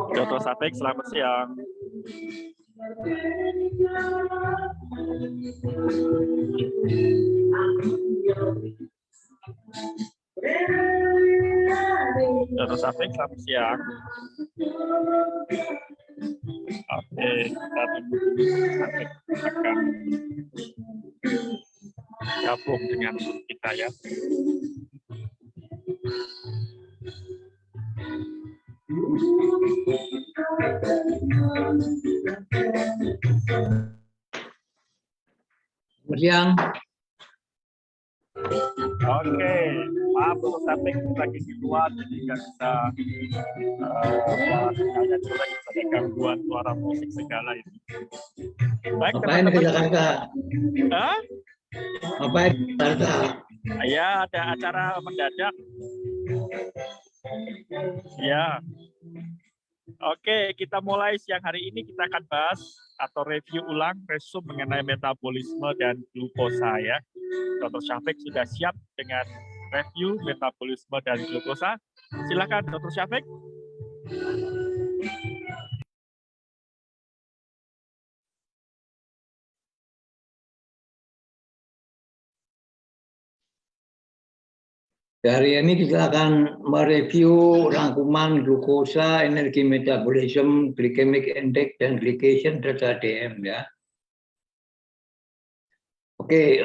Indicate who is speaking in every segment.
Speaker 1: Dr. Sapek, selamat siang. Dr. Sapek, selamat siang. Oke, kita tunggu dulu Sapek akan gabung dengan kita ya.
Speaker 2: Siang.
Speaker 1: Oke, maaf untuk Sapek lagi di luar, jadi nggak bisa tanya jelek, ada gangguan suara musik segala itu. Baik,
Speaker 2: Ngapain ke Jakarta?
Speaker 1: Hah?
Speaker 2: Ngapain ke Jakarta?
Speaker 1: Ya, ada acara mendadak. Ya. Oke, kita mulai siang hari ini. Kita akan bahas atau review ulang resume mengenai metabolisme dan glukosa ya. Dr. Syafiq sudah siap dengan review metabolisme dan glukosa. Silakan Dr. Syafiq.
Speaker 2: Hari ini kita akan mereview rangkuman glukosa, energi metabolisme, glycemic index, dan glycation data DM ya. Oke,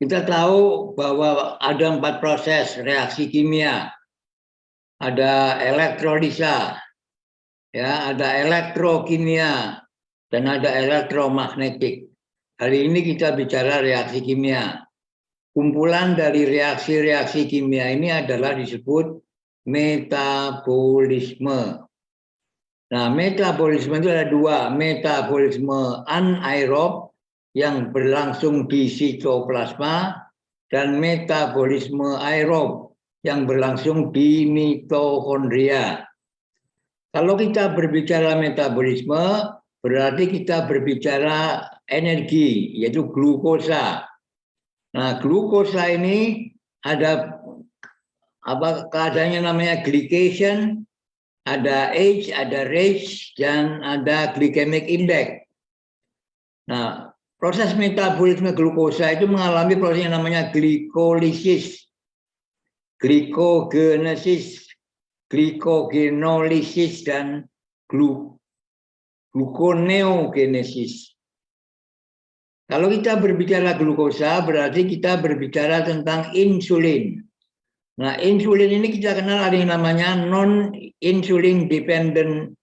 Speaker 2: kita tahu bahwa ada 4 proses reaksi kimia. Ada elektrolisa, ya, ada elektrokimia, dan ada elektromagnetik. Hari ini kita bicara reaksi kimia. Kumpulan dari reaksi-reaksi kimia ini adalah disebut metabolisme. Nah, metabolisme itu ada 2, metabolisme anaerob yang berlangsung di sitoplasma dan metabolisme aerob yang berlangsung di mitokondria. Kalau kita berbicara metabolisme, berarti kita berbicara energi, yaitu glukosa. Nah, glukosa ini ada keadaannya namanya glycation, ada age, ada rage, dan ada glycemic index. Nah, proses metabolisme glukosa itu mengalami proses yang namanya glikolisis, glikogenesis, glycogenolisis, dan gluconeogenesis. Kalau kita berbicara glukosa, berarti kita berbicara tentang insulin. Nah, insulin ini kita kenal ada yang namanya non-insulin dependent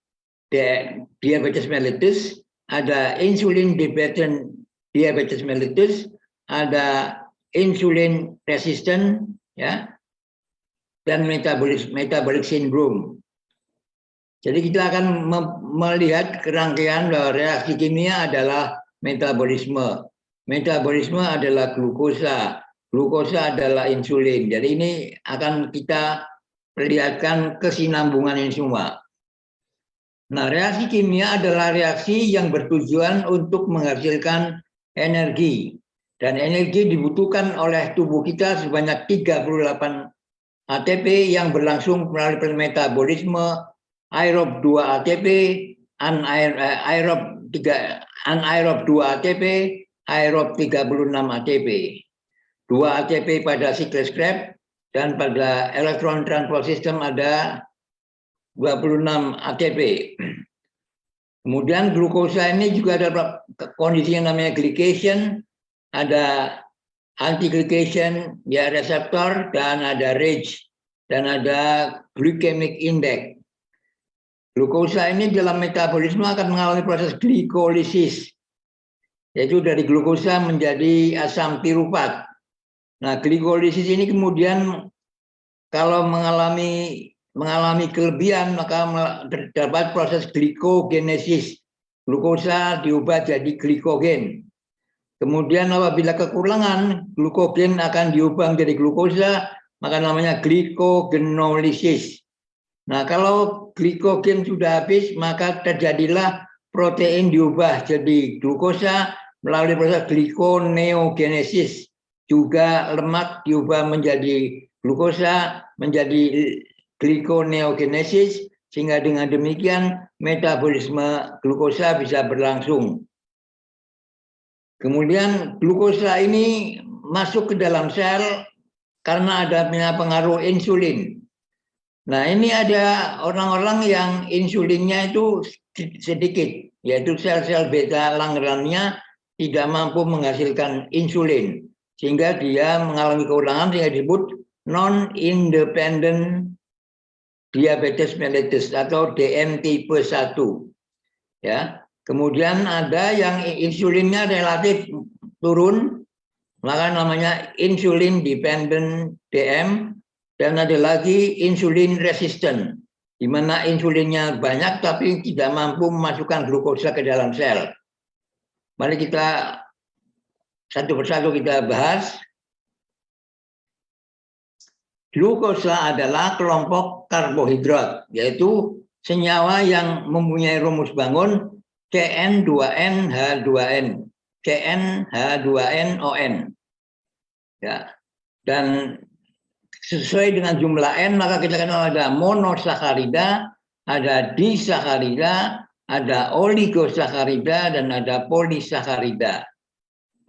Speaker 2: diabetes mellitus, ada insulin dependent diabetes mellitus, ada insulin resistant, ya, dan metabolic syndrome. Jadi kita akan melihat kerangkaian bahwa reaksi kimia adalah metabolisme. Metabolisme adalah glukosa. Glukosa adalah insulin. Jadi ini akan kita perlihatkan kesinambungan ini semua. Nah, reaksi kimia adalah reaksi yang bertujuan untuk menghasilkan energi. Dan energi dibutuhkan oleh tubuh kita sebanyak 38 ATP yang berlangsung melalui metabolisme aerob 2 ATP, anaerob 2 ATP, aerob 36 ATP. 2 ATP pada siklus Krebs dan pada elektron transport system ada 26 ATP. Kemudian glukosa ini juga ada kondisi yang namanya glycation, ada anti-glycation ya reseptor, dan ada rage, dan ada glycemic index. Glukosa ini dalam metabolisme akan mengalami proses glikolisis, yaitu dari glukosa menjadi asam piruvat. Nah, glikolisis ini kemudian kalau mengalami kelebihan maka terdapat proses glikogenesis. Glukosa diubah jadi glikogen. Kemudian apabila kekurangan, glukogen akan diubah menjadi glukosa, maka namanya glikogenolisis. Nah, kalau glikogen sudah habis, maka terjadilah protein diubah jadi glukosa melalui proses glikoneogenesis. juga lemak diubah menjadi glukosa, menjadi glikoneogenesis, sehingga dengan demikian metabolisme glukosa bisa berlangsung. Kemudian glukosa ini masuk ke dalam sel karena adanya pengaruh insulin. Nah, ini ada orang-orang yang insulinnya itu sedikit, yaitu sel-sel beta Langerhans-nya tidak mampu menghasilkan insulin, sehingga dia mengalami kekurangan sehingga disebut non-independent diabetes mellitus atau DM tipe 1. Ya. Kemudian ada yang insulinnya relatif turun, maka namanya insulin dependent DM, dan ada lagi insulin resistant, di mana insulinnya banyak tapi tidak mampu memasukkan glukosa ke dalam sel. Mari kita satu persatu kita bahas. Glukosa adalah kelompok karbohidrat, yaitu senyawa yang mempunyai rumus bangun CN2N-H2N, CN-H2NON. Ya. Dan sesuai dengan jumlah N, maka kita kenal ada monosakarida, ada disakarida, ada oligosakarida, dan ada polisakarida.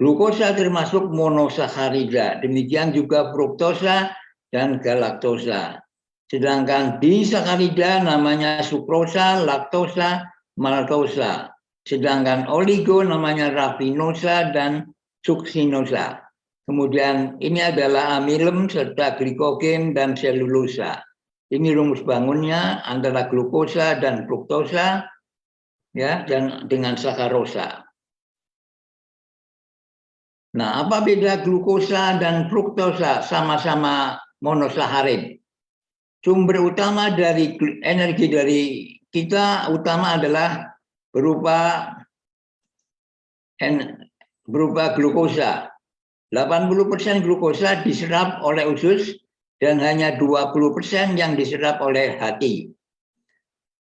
Speaker 2: Glukosa termasuk monosakarida, demikian juga fruktosa dan galaktosa. Sedangkan disakarida namanya sukrosa, laktosa, maltosa. Sedangkan oligo namanya rafinosa dan suksinosa. Kemudian ini adalah amilem serta glikogen dan selulosa. Ini rumus bangunnya antara glukosa dan fruktosa, ya, dan dengan sakarosa. Nah, apa beda glukosa dan fruktosa? Sama-sama monosaharid. Sumber utama dari energi dari kita utama adalah berupa glukosa. 80% glukosa diserap oleh usus dan hanya 20% yang diserap oleh hati.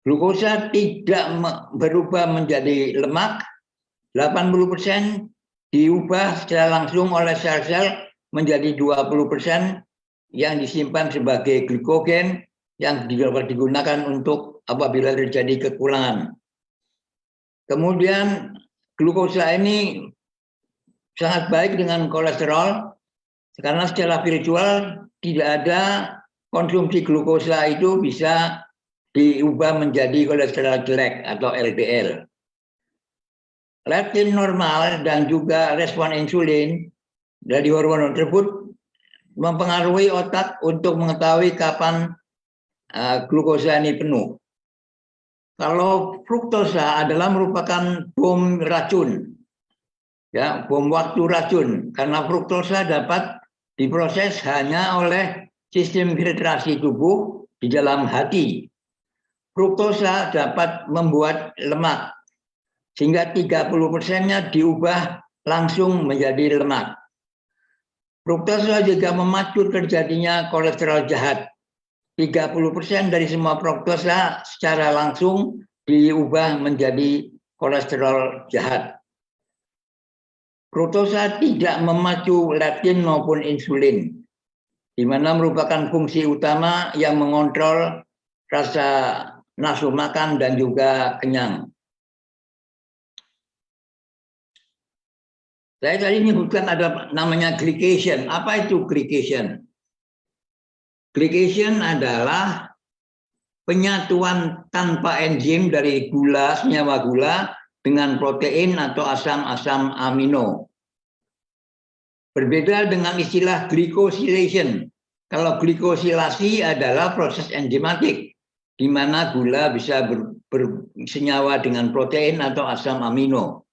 Speaker 2: Glukosa tidak berubah menjadi lemak, 80% diubah secara langsung oleh sel-sel menjadi 20% yang disimpan sebagai glikogen yang dapat digunakan untuk apabila terjadi kekurangan. Kemudian glukosa ini sangat baik dengan kolesterol karena secara virtual tidak ada konsumsi glukosa itu bisa diubah menjadi kolesterol jelek atau LDL. Leptin normal dan juga respon insulin dari hormon tersebut mempengaruhi otak untuk mengetahui kapan glukosa ini penuh. Kalau fruktosa adalah merupakan bom racun, ya, bom waktu racun, karena fruktosa dapat diproses hanya oleh sistem filtrasi tubuh di dalam hati. Fruktosa dapat membuat lemak, sehingga 30%-nya diubah langsung menjadi lemak. Fruktosa juga memacu terjadinya kolesterol jahat. 30% dari semua fruktosa secara langsung diubah menjadi kolesterol jahat. Fruktosa tidak memacu leptin maupun insulin, di mana merupakan fungsi utama yang mengontrol rasa nafsu makan dan juga kenyang. Saya tadi menyebutkan ada namanya glycation. Apa itu glycation? Glycation adalah penyatuan tanpa enzim dari gula, senyawa gula, dengan protein atau asam-asam amino. Berbeda dengan istilah glycosylation. Kalau glikosilasi adalah proses enzimatik, di mana gula bisa bersenyawa dengan protein atau asam amino.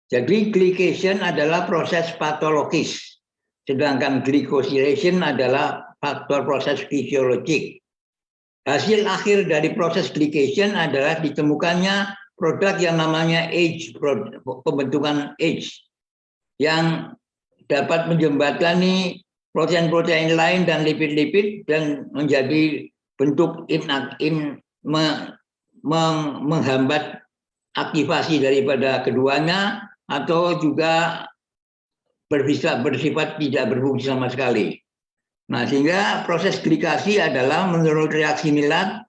Speaker 2: Jadi glycation adalah proses patologis, sedangkan glycosylation adalah faktor proses fisiologik. Hasil akhir dari proses glycation adalah ditemukannya produk yang namanya AGE, pembentukan AGE, yang dapat menjembatani protein-protein lain dan lipid-lipid dan menjadi bentuk menghambat aktivasi daripada keduanya, atau juga bersifat tidak berfungsi sama sekali. Nah, sehingga proses glikasi adalah menurut reaksi Maillard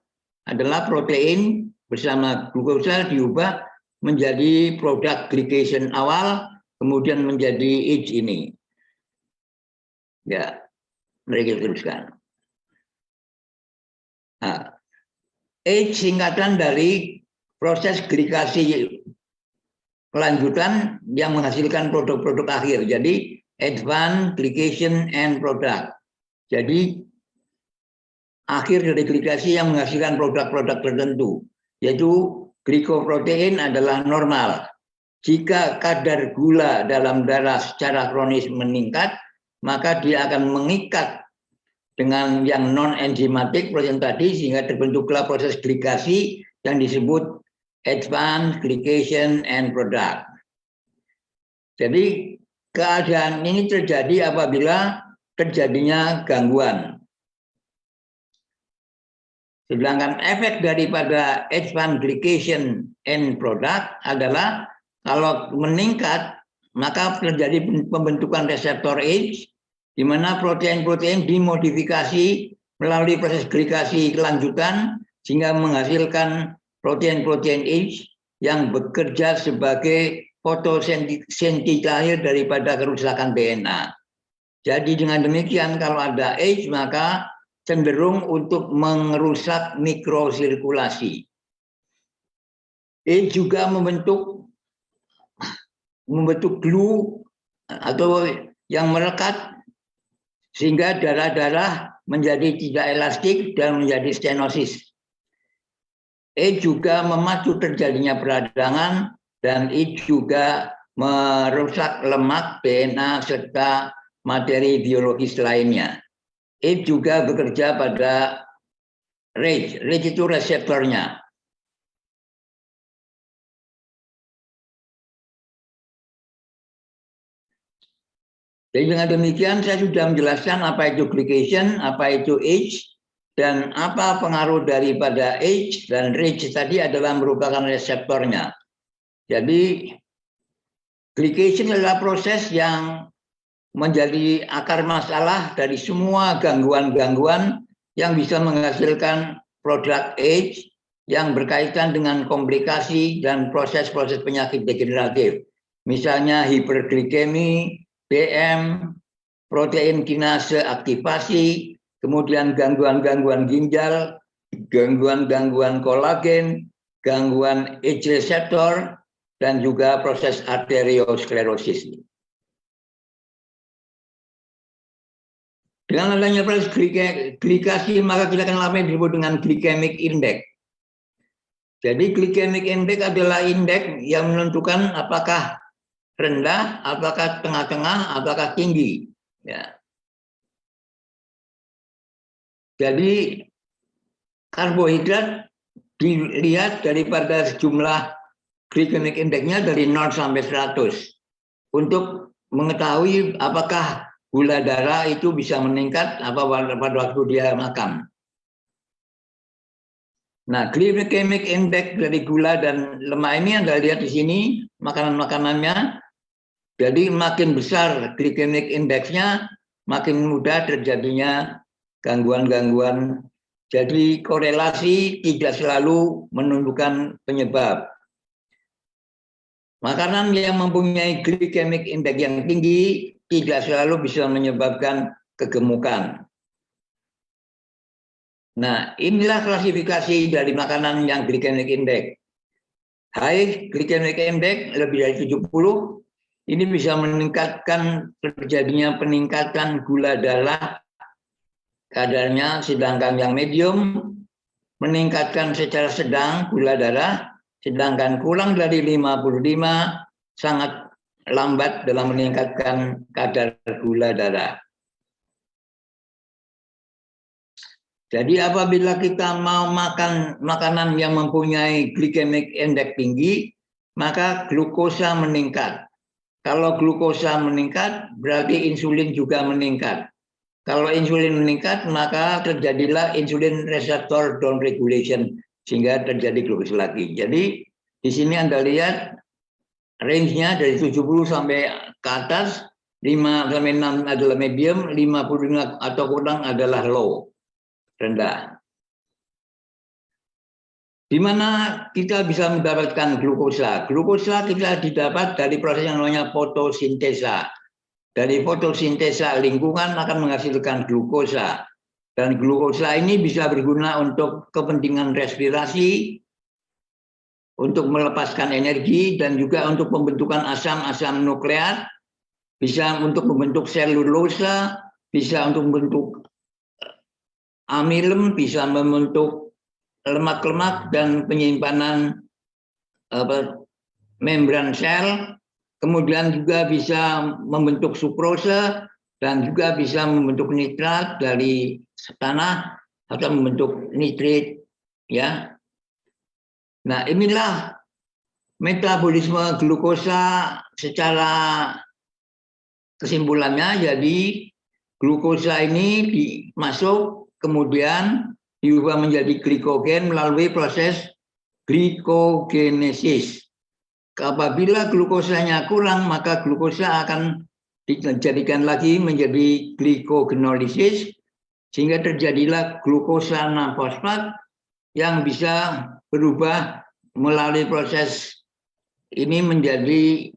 Speaker 2: adalah protein bersama glukosa diubah menjadi produk glycation awal, kemudian menjadi H ini. Ya, mereka teruskan. Nah, H singkatan dari proses glikasi kelanjutan yang menghasilkan produk-produk akhir. Jadi advanced glycation and product. Jadi akhir dari glikasi yang menghasilkan produk-produk tertentu, yaitu glikoprotein adalah normal. Jika kadar gula dalam darah secara kronis meningkat, maka dia akan mengikat dengan yang non-enzimatik protein tadi, sehingga terbentuklah proses glikasi yang disebut advanced glycation and product. Jadi keadaan ini terjadi apabila terjadinya gangguan. Sedangkan efek daripada advanced glycation and product adalah kalau meningkat, maka terjadi pembentukan reseptor H, di mana protein-protein dimodifikasi melalui proses glikasi kelanjutan, sehingga menghasilkan protein-protein H yang bekerja sebagai fotosintetizer daripada kerusakan DNA. Jadi dengan demikian kalau ada H maka cenderung untuk merusak mikrosirkulasi. H juga membentuk glue atau yang melekat sehingga darah-darah menjadi tidak elastik dan menjadi stenosis. Juga memacu terjadinya peradangan dan juga merusak lemak, DNA serta materi biologis lainnya. Juga bekerja pada RAGE. RAGE itu reseptornya. Jadi dengan demikian saya sudah menjelaskan apa itu glycation, apa itu H, dan apa pengaruh daripada H dan RAGE tadi adalah merupakan reseptornya. Jadi glycation adalah proses yang menjadi akar masalah dari semua gangguan-gangguan yang bisa menghasilkan produk H yang berkaitan dengan komplikasi dan proses-proses penyakit degeneratif. Misalnya hiperglikemi, BM, protein kinase aktivasi, kemudian gangguan-gangguan ginjal, gangguan-gangguan kolagen, gangguan H reseptor, dan juga proses arteriosklerosis. Dengan adanya proses glikasi, maka kita akan alami disebut dengan glycemic index. Jadi glycemic index adalah indeks yang menentukan apakah rendah, apakah tengah-tengah, apakah tinggi. Ya. Jadi karbohidrat dilihat daripada jumlah glycemic indexnya dari 0 sampai 100 untuk mengetahui apakah gula darah itu bisa meningkat pada waktu dia makan. Nah, glycemic index dari gula dan lemak ini Anda lihat di sini makanan-makanannya. Jadi makin besar glycemic indeksnya, makin mudah terjadinya gangguan-gangguan. Jadi korelasi tidak selalu menunjukkan penyebab. Makanan yang mempunyai glycemic index yang tinggi tidak selalu bisa menyebabkan kegemukan. Nah, inilah klasifikasi dari makanan yang glycemic index. High glycemic index lebih dari 70, ini bisa meningkatkan terjadinya peningkatan gula darah kadarnya, sedangkan yang medium meningkatkan secara sedang gula darah, sedangkan kurang dari 55 sangat lambat dalam meningkatkan kadar gula darah. Jadi apabila kita mau makan makanan yang mempunyai glycemic index tinggi, maka glukosa meningkat. Kalau glukosa meningkat, berarti insulin juga meningkat. Kalau insulin meningkat, maka terjadilah insulin reseptor down regulation, sehingga terjadi glukosa lagi. Jadi di sini Anda lihat range-nya dari 70 sampai ke atas, 5 sampai 6 adalah medium, 55 atau kurang adalah low, rendah. Di mana kita bisa mendapatkan glukosa? Glukosa kita didapat dari proses yang namanya fotosintesa. Dari fotosintesa lingkungan akan menghasilkan glukosa. Dan glukosa ini bisa berguna untuk kepentingan respirasi, untuk melepaskan energi, dan juga untuk pembentukan asam-asam nukleat, bisa untuk membentuk selulosa, bisa untuk membentuk amilem, bisa membentuk lemak-lemak dan penyimpanan membran sel, kemudian juga bisa membentuk sukrosa dan juga bisa membentuk nitrat dari tanah atau membentuk nitrit, ya. Nah, inilah metabolisme glukosa secara kesimpulannya. Jadi glukosa ini masuk kemudian diubah menjadi glikogen melalui proses glikogenesis. Apabila glukosanya kurang, maka glukosa akan dijadikan lagi menjadi glikogenolisis, sehingga terjadilah glukosa 6-fosfat yang bisa berubah melalui proses ini menjadi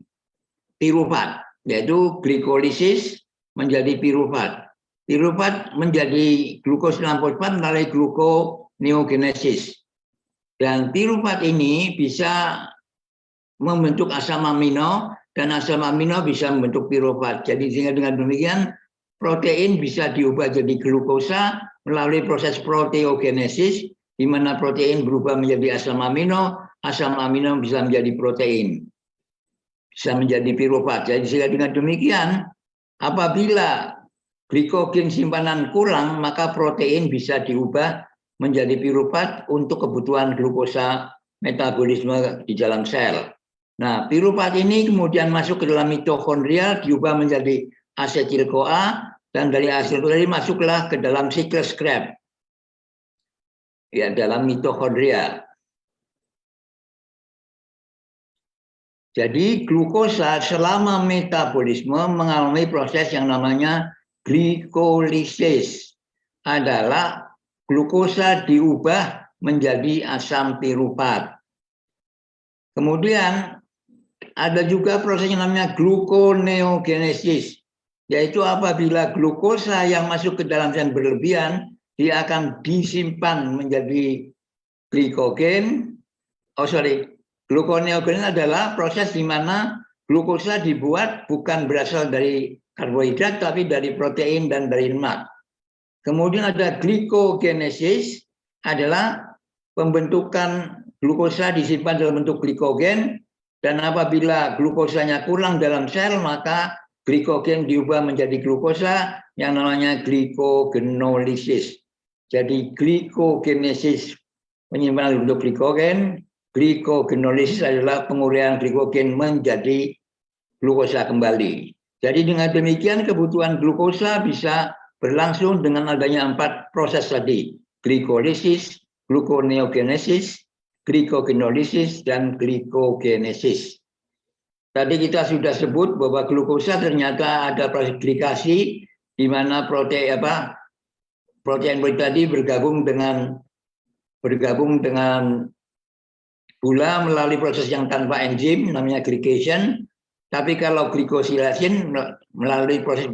Speaker 2: pirufat, yaitu glikolisis menjadi pirufat. Pirufat menjadi glukosa 6-fosfat melalui gluconeogenesis. Dan pirufat ini bisa membentuk asam amino, dan asam amino bisa membentuk pirufat. Jadi dengan demikian protein bisa diubah jadi glukosa melalui proses proteogenesis, di mana protein berubah menjadi asam amino bisa menjadi protein, bisa menjadi pirufat. Jadi dengan demikian, apabila glikogen simpanan kurang, maka protein bisa diubah menjadi pirufat untuk kebutuhan glukosa metabolisme di dalam sel. Nah, pirufat ini kemudian masuk ke dalam mitokondria, diubah menjadi asetil-CoA, dan dari asetil-CoA ini masuklah ke dalam siklus Krebs, ya, dalam mitokondria. Jadi glukosa selama metabolisme mengalami proses yang namanya glikolisis. Adalah glukosa diubah menjadi asam pirufat. Kemudian ada juga proses yang namanya gluconeogenesis, yaitu apabila glukosa yang masuk ke dalam sel berlebihan, dia akan disimpan menjadi glikogen. Gluconeogenesis adalah proses di mana glukosa dibuat bukan berasal dari karbohidrat, tapi dari protein dan dari lemak. Kemudian ada glikogenesis, adalah pembentukan glukosa disimpan dalam bentuk glikogen, dan apabila glukosanya kurang dalam sel, maka glikogen diubah menjadi glukosa yang namanya glikogenolisis. Jadi glikogenesis menyimpan bentuk glikogen, glikogenolisis adalah penguraian glikogen menjadi glukosa kembali. Jadi dengan demikian kebutuhan glukosa bisa berlangsung dengan adanya 4 proses tadi: glikolisis, gluconeogenesis, glikogenolisis, dan glikogenesis. Tadi kita sudah sebut bahwa glukosa ternyata ada proses glikasi, di mana protein tadi bergabung dengan gula melalui proses yang tanpa enzim, namanya glycation. Tapi kalau glikosilasi melalui proses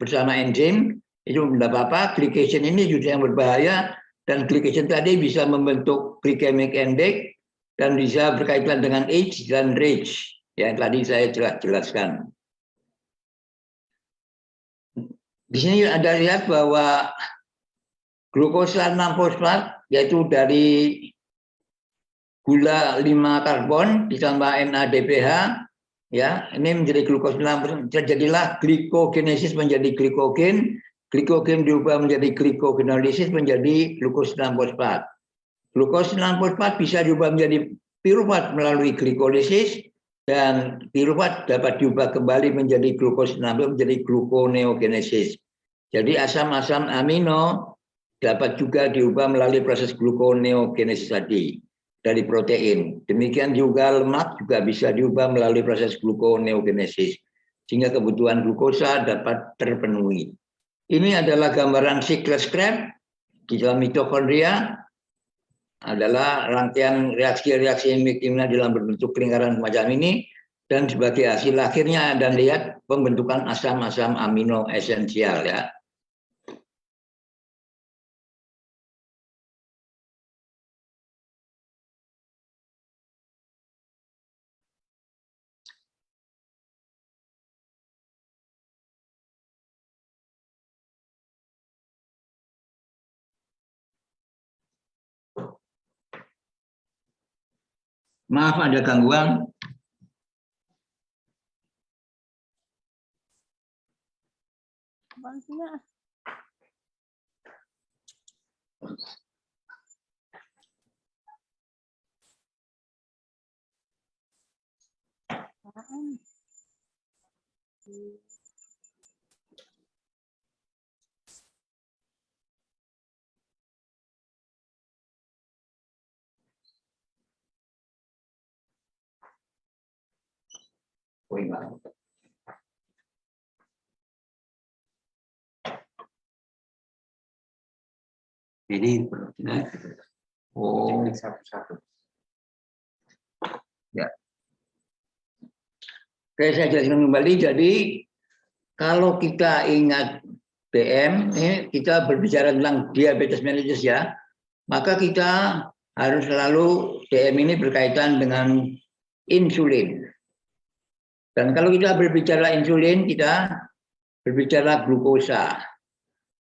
Speaker 2: bersama enzim, itu tidak apa-apa. Glycation ini juga yang berbahaya, dan glycation tadi bisa membentuk glycemic index dan bisa berkaitan dengan age dan rage, yang tadi saya jelaskan. Di sini ada lihat bahwa glukosa 6-fosfat, yaitu dari gula 5 karbon ditambah NADPH, ya, ini menjadi glukosa 6, terjadilah glikogenesis menjadi glikogen, glikogen diubah menjadi glikogenolisis menjadi glukosa 6-fosfat. Glukosa 6-fosfat bisa diubah menjadi pirufat melalui glikolisis, dan pirufat dapat diubah kembali menjadi glukosa 6 menjadi gluconeogenesis. Jadi asam-asam amino dapat juga diubah melalui proses gluconeogenesis tadi dari protein. Demikian juga lemak juga bisa diubah melalui proses gluconeogenesis. sehingga kebutuhan glukosa dapat terpenuhi. Ini adalah gambaran siklus Krebs di dalam mitokondria, adalah rangkaian reaksi-reaksi kimia dalam berbentuk lingkaran semacam ini, dan sebagai hasil akhirnya Anda lihat pembentukan asam-asam amino esensial ya. Maaf ada gangguan. Ini oh satu-satu. Ya. Oke, saya jelaskan kembali. Jadi kalau kita ingat BM, kita berbicara tentang diabetes mellitus ya, maka kita harus selalu DM ini berkaitan dengan insulin. Dan kalau kita berbicara insulin, kita berbicara glukosa.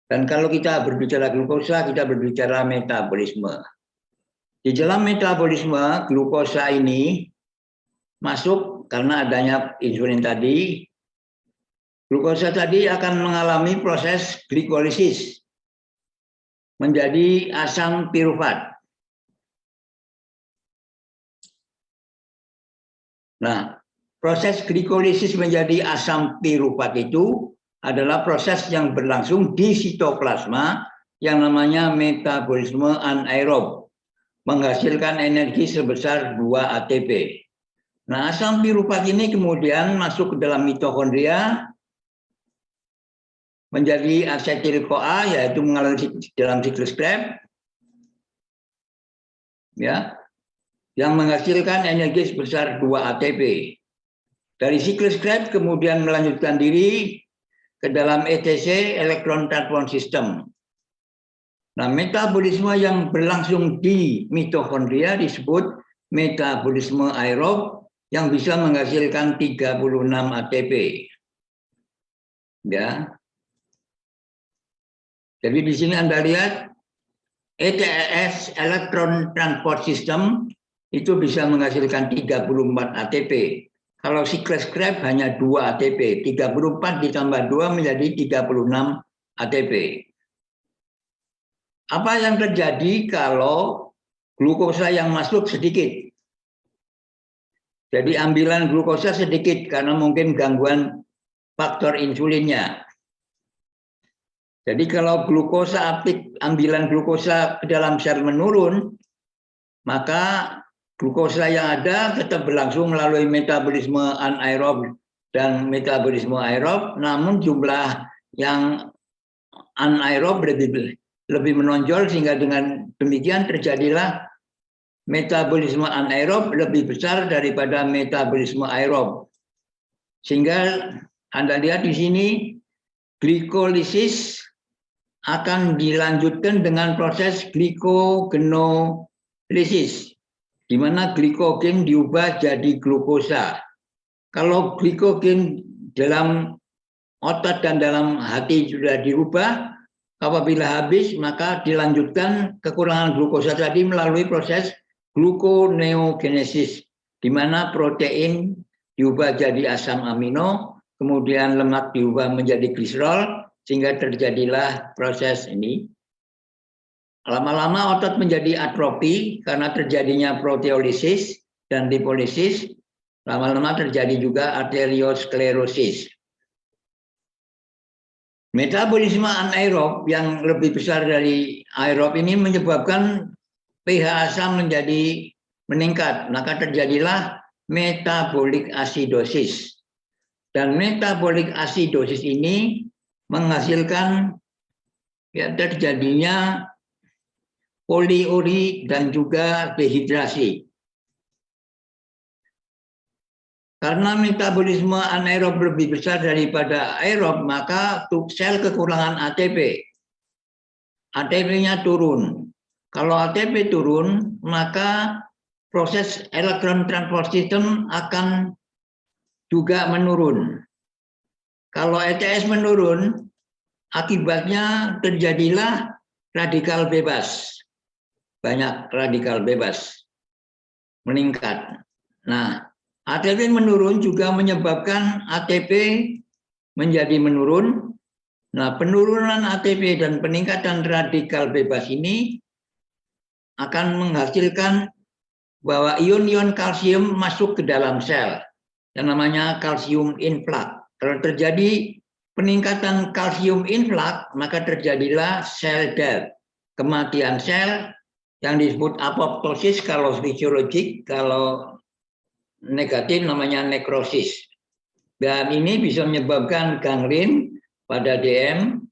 Speaker 2: Dan kalau kita berbicara glukosa, kita berbicara metabolisme. Di dalam metabolisme, glukosa ini masuk karena adanya insulin tadi. Glukosa tadi akan mengalami proses glikolisis menjadi asam pirufat. Nah, proses glikolisis menjadi asam pirufat itu adalah proses yang berlangsung di sitoplasma yang namanya metabolisme anaerob, menghasilkan energi sebesar 2 ATP. Nah, asam pirufat ini kemudian masuk ke dalam mitokondria menjadi asetil-CoA, yaitu mengalami dalam siklus Krebs, ya, yang menghasilkan energi sebesar 2 ATP. Dari siklus Krebs kemudian melanjutkan diri ke dalam ETC, elektron transfer system. Nah, metabolisme yang berlangsung di mitokondria disebut metabolisme aerob yang bisa menghasilkan 36 ATP. Ya. Jadi di sini Anda lihat ETS, elektron transport system, itu bisa menghasilkan 34 ATP. Kalau siklus Krebs hanya 2 ATP, 34 ditambah 2 menjadi 36 ATP. Apa yang terjadi kalau glukosa yang masuk sedikit? Jadi ambilan glukosa sedikit karena mungkin gangguan faktor insulinnya. Jadi kalau glukosa ambilan glukosa ke dalam sel menurun, maka glukosa yang ada tetap berlangsung melalui metabolisme anaerob dan metabolisme aerob, namun jumlah yang anaerob lebih menonjol, sehingga dengan demikian terjadilah metabolisme anaerob lebih besar daripada metabolisme aerob. Sehingga Anda lihat di sini glikolisis akan dilanjutkan dengan proses glikogenolysis, di mana glikogen diubah jadi glukosa. Kalau glikogen dalam otot dan dalam hati sudah dirubah, apabila habis maka dilanjutkan kekurangan glukosa tadi melalui proses gluconeogenesis, di mana protein diubah jadi asam amino, kemudian lemak diubah menjadi gliserol, sehingga terjadilah proses ini. Lama-lama otot menjadi atrofi karena terjadinya proteolisis dan lipolisis. Lama-lama terjadi juga arteriosklerosis. Metabolisme anaerob yang lebih besar dari aerob ini menyebabkan pH asam menjadi meningkat. Maka terjadilah metabolic acidosis. Dan metabolic acidosis ini menghasilkan ya, terjadinya poliuri dan juga dehidrasi. Karena metabolisme anaerob lebih besar daripada aerob, maka sel kekurangan ATP. ATP-nya turun. Kalau ATP turun, maka proses elektron transport system akan juga menurun. Kalau ETS menurun, akibatnya terjadilah radikal bebas. Banyak radikal bebas meningkat. Nah, ATP menurun juga menyebabkan ATP menjadi menurun. Nah, penurunan ATP dan peningkatan radikal bebas ini akan menghasilkan bahwa ion-ion kalsium masuk ke dalam sel yang namanya kalsium influx. Kalau terjadi peningkatan kalsium influx, maka terjadilah sel death, kematian sel yang disebut apoptosis kalau fisiologik, kalau negatif namanya nekrosis. Dan ini bisa menyebabkan gangren pada DM,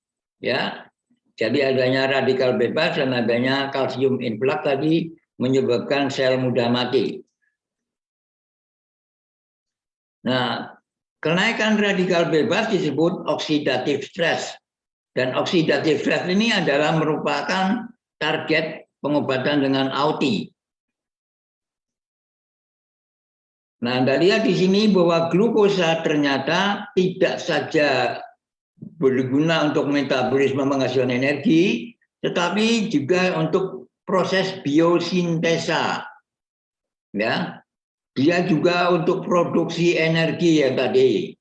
Speaker 2: ya. Jadi adanya radikal bebas dan adanya kalsium influx tadi menyebabkan sel mudah mati. Nah, kenaikan radikal bebas disebut oxidative stress. Dan oxidative stress ini adalah merupakan target pengobatan dengan AUTI. Nah, Anda lihat di sini bahwa glukosa ternyata tidak saja berguna untuk metabolisme menghasilkan energi, tetapi juga untuk proses biosintesa. Ya, dia juga untuk produksi energi ya tadi.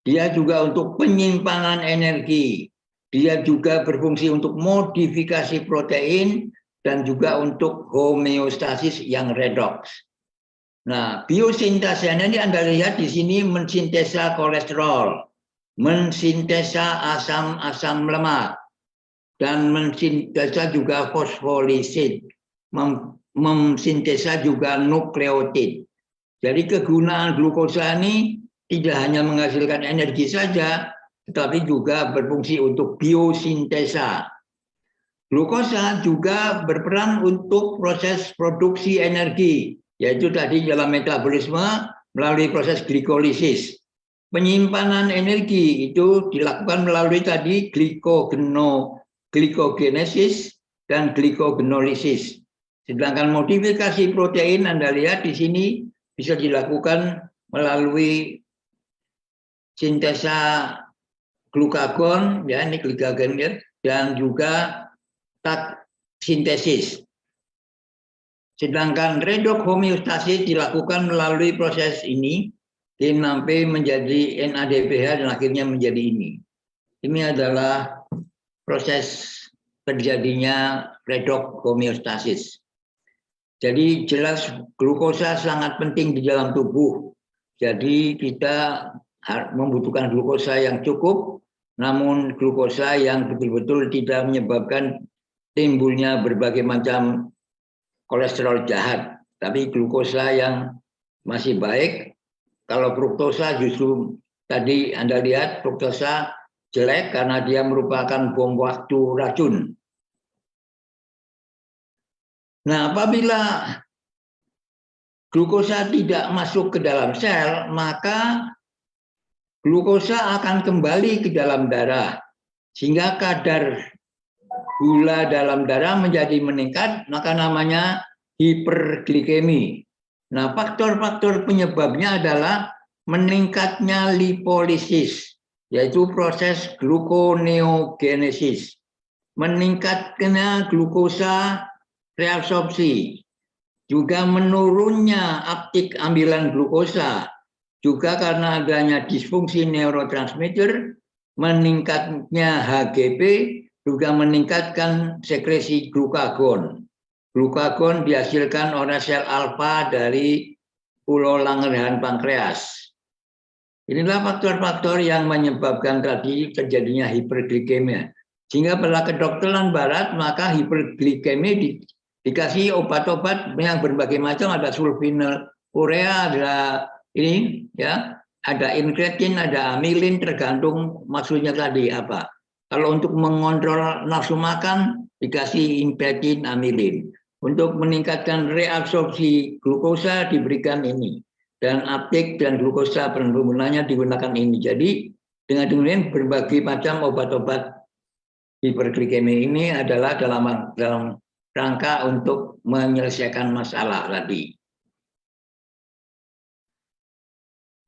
Speaker 2: Dia juga untuk penyimpanan energi. Dia juga berfungsi untuk modifikasi protein dan juga untuk homeostasis yang redox. Nah, biosintesanya ini Anda lihat di sini mensintesa kolesterol, mensintesa asam-asam lemak, dan mensintesa juga fosfolisid, mensintesa juga nukleotid. Jadi kegunaan glukosa ini tidak hanya menghasilkan energi saja, tetapi juga berfungsi untuk biosintesa. Glukosa juga berperan untuk proses produksi energi, yaitu tadi dalam metabolisme melalui proses glikolisis. Penyimpanan energi itu dilakukan melalui tadi glikogenesis dan glikogenolisis. Sedangkan modifikasi protein Anda lihat di sini bisa dilakukan melalui sintesa glukagon, ya ini glikagon ya, dan juga sintesis. Sedangkan redox homeostasis dilakukan melalui proses ini, sampai menjadi NADPH dan akhirnya menjadi ini. Ini adalah proses terjadinya redox homeostasis. Jadi jelas glukosa sangat penting di dalam tubuh. Jadi kita membutuhkan glukosa yang cukup, namun glukosa yang betul-betul tidak menyebabkan timbulnya berbagai macam kolesterol jahat. Tapi glukosa yang masih baik. Kalau fruktosa justru tadi Anda lihat fruktosa jelek karena dia merupakan bom waktu racun. Nah, apabila glukosa tidak masuk ke dalam sel, maka glukosa akan kembali ke dalam darah. Sehingga kadar gula dalam darah menjadi meningkat, maka namanya hiperglikemi. Nah, faktor-faktor penyebabnya adalah meningkatnya lipolisis, yaitu proses gluconeogenesis. Meningkatnya glukosa reabsorpsi, juga menurunnya uptake ambilan glukosa, juga karena adanya disfungsi neurotransmitter, meningkatnya HGP, juga meningkatkan sekresi glukagon. Glukagon dihasilkan oleh sel alfa dari pulau Langerhans pankreas. Inilah faktor-faktor yang menyebabkan tadi terjadinya hiperglikemia. Sehingga pada kedokteran barat, maka hiperglikemi dikasih obat-obat yang berbagai macam, ada sulfonylurea, ada ini ya, ada incretin, ada amilin, tergantung maksudnya tadi apa. Kalau untuk mengontrol nafsu makan, dikasih incretin, amilin. Untuk meningkatkan reabsorpsi glukosa diberikan ini. Dan uptake dan glukosa penggunanya digunakan ini. Jadi dengan demikian berbagai macam obat-obat hiperglikemi ini adalah dalam rangka untuk menyelesaikan masalah tadi.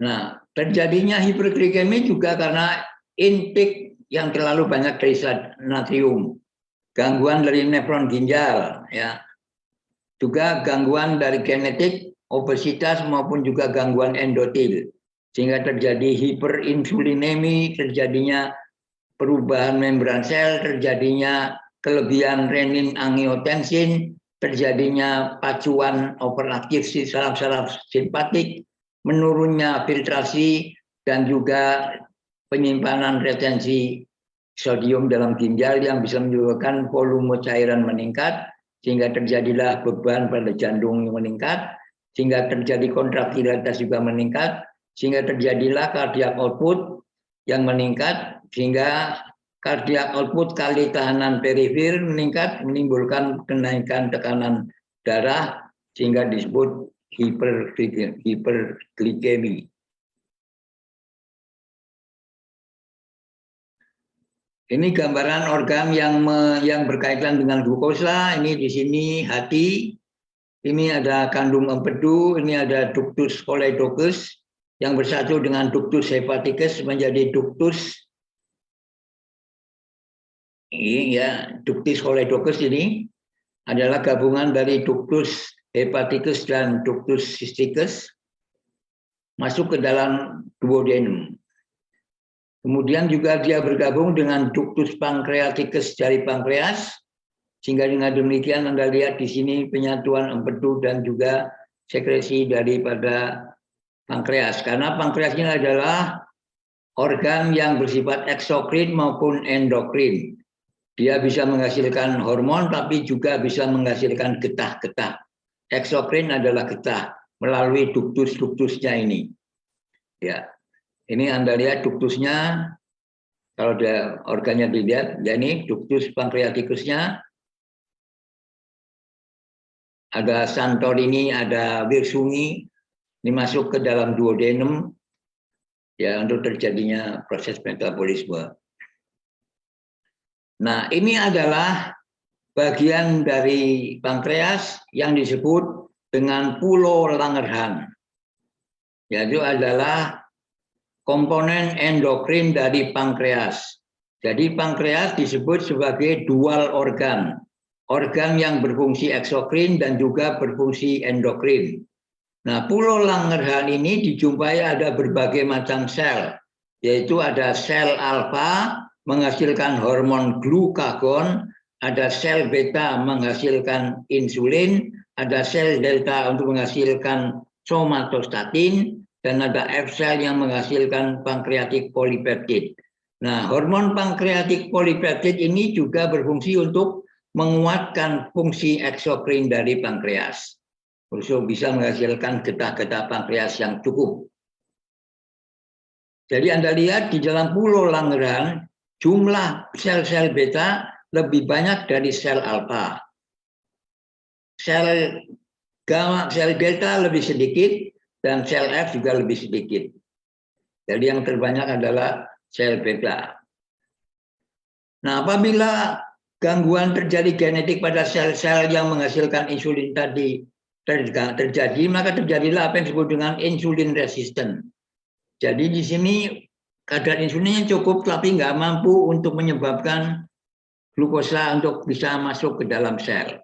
Speaker 2: Nah, terjadinya hiperglikemi juga karena intake yang terlalu banyak dari natrium, gangguan dari nefron ginjal, ya, juga gangguan dari genetik, obesitas maupun juga gangguan endotil, sehingga terjadi hiperinsulinemi, terjadinya perubahan membran sel, terjadinya kelebihan renin angiotensin, terjadinya pacuan overaktif saraf-saraf simpatik, menurunnya filtrasi, dan juga penyimpanan retensi sodium dalam ginjal yang bisa menyebabkan volume cairan meningkat, sehingga terjadilah beban pada jantung yang meningkat, sehingga terjadi kontraktilitas juga meningkat, sehingga terjadilah cardiac output yang meningkat, sehingga cardiac output kali tahanan perifer meningkat, menimbulkan kenaikan tekanan darah, sehingga disebut hiperglikemi. Ini gambaran organ yang berkaitan dengan glukosa. Ini di sini hati. Ini ada kandung empedu. Ini ada ductus choledochus yang bersatu dengan ductus hepaticus menjadi ductus. Ini ya, ductus choledochus ini adalah gabungan dari ductus hepaticus dan ductus cysticus masuk ke dalam duodenum. Kemudian juga dia bergabung dengan ductus pancreaticus dari pankreas, sehingga dengan demikian Anda lihat di sini penyatuan empedu dan juga sekresi daripada pankreas. Karena pankreas ini adalah organ yang bersifat eksokrin maupun endokrin. Dia bisa menghasilkan hormon, tapi juga bisa menghasilkan getah-getah. Eksokrin adalah getah melalui ductus-ductusnya ini. Ya. Ini Anda lihat ductusnya, kalau ada organnya dilihat, ya ini ductus pancreaticusnya, ada Santorini, ada Wirsuni, ini masuk ke dalam duodenum, ya untuk terjadinya proses metabolisme. Nah, ini adalah bagian dari pankreas yang disebut dengan pulau Langerhans, yaitu adalah komponen endokrin dari pankreas. Jadi pankreas disebut sebagai dual organ. Organ yang berfungsi eksokrin dan juga berfungsi endokrin. Nah, pulau Langerhans ini dijumpai ada berbagai macam sel. Yaitu ada sel alfa menghasilkan hormon glukagon, ada sel beta menghasilkan insulin, ada sel delta untuk menghasilkan somatostatin, dan ada F sel yang menghasilkan pankreatik polipeptid. Nah, hormon pankreatik polipeptid ini juga berfungsi untuk menguatkan fungsi eksokrin dari pankreas. Untuk bisa menghasilkan getah-getah pankreas yang cukup. Jadi Anda lihat di dalam pulau Langerhans, jumlah sel-sel beta lebih banyak dari sel alfa. Sel gamma, sel delta lebih sedikit, dan sel F juga lebih sedikit. Jadi yang terbanyak adalah sel beta. Nah, apabila gangguan terjadi genetik pada sel-sel yang menghasilkan insulin tadi terjadi, maka terjadilah apa yang disebut dengan insulin resistant. Jadi di sini kadar insulinnya cukup, tapi nggak mampu untuk menyebabkan glukosa untuk bisa masuk ke dalam sel.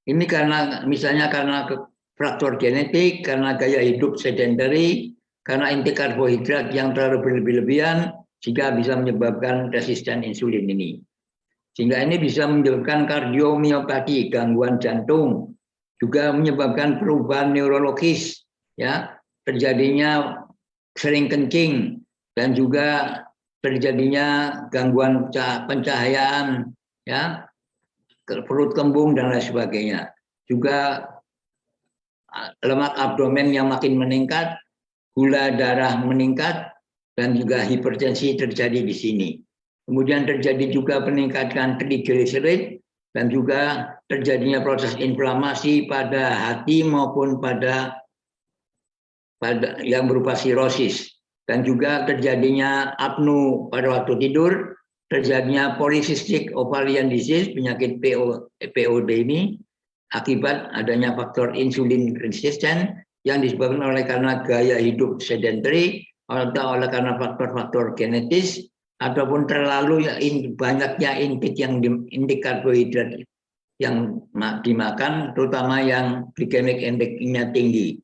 Speaker 2: Ini karena misalnya karena faktor genetik, karena gaya hidup sedentary, karena intake karbohidrat yang terlalu berlebih-lebihan, sehingga bisa menyebabkan resisten insulin ini. Sehingga ini bisa menyebabkan kardiomiopati, gangguan jantung, juga menyebabkan perubahan neurologis, ya, terjadinya sering kencing, dan juga terjadinya gangguan pencahayaan, ya, perut kembung dan lain sebagainya. Juga lemak abdomen yang makin meningkat, gula darah meningkat, dan juga hipertensi terjadi di sini. Kemudian terjadi juga peningkatan trigliserid dan juga terjadinya proses inflamasi pada hati maupun pada yang berupa sirosis, dan juga terjadinya apnu pada waktu tidur, terjadinya polycystic ovarian disease, penyakit POD ini akibat adanya faktor insulin resisten yang disebabkan oleh karena gaya hidup sedentary atau oleh karena faktor-faktor genetis ataupun terlalu banyaknya intake karbohidrat yang dimakan, terutama yang glycemic index-nya tinggi.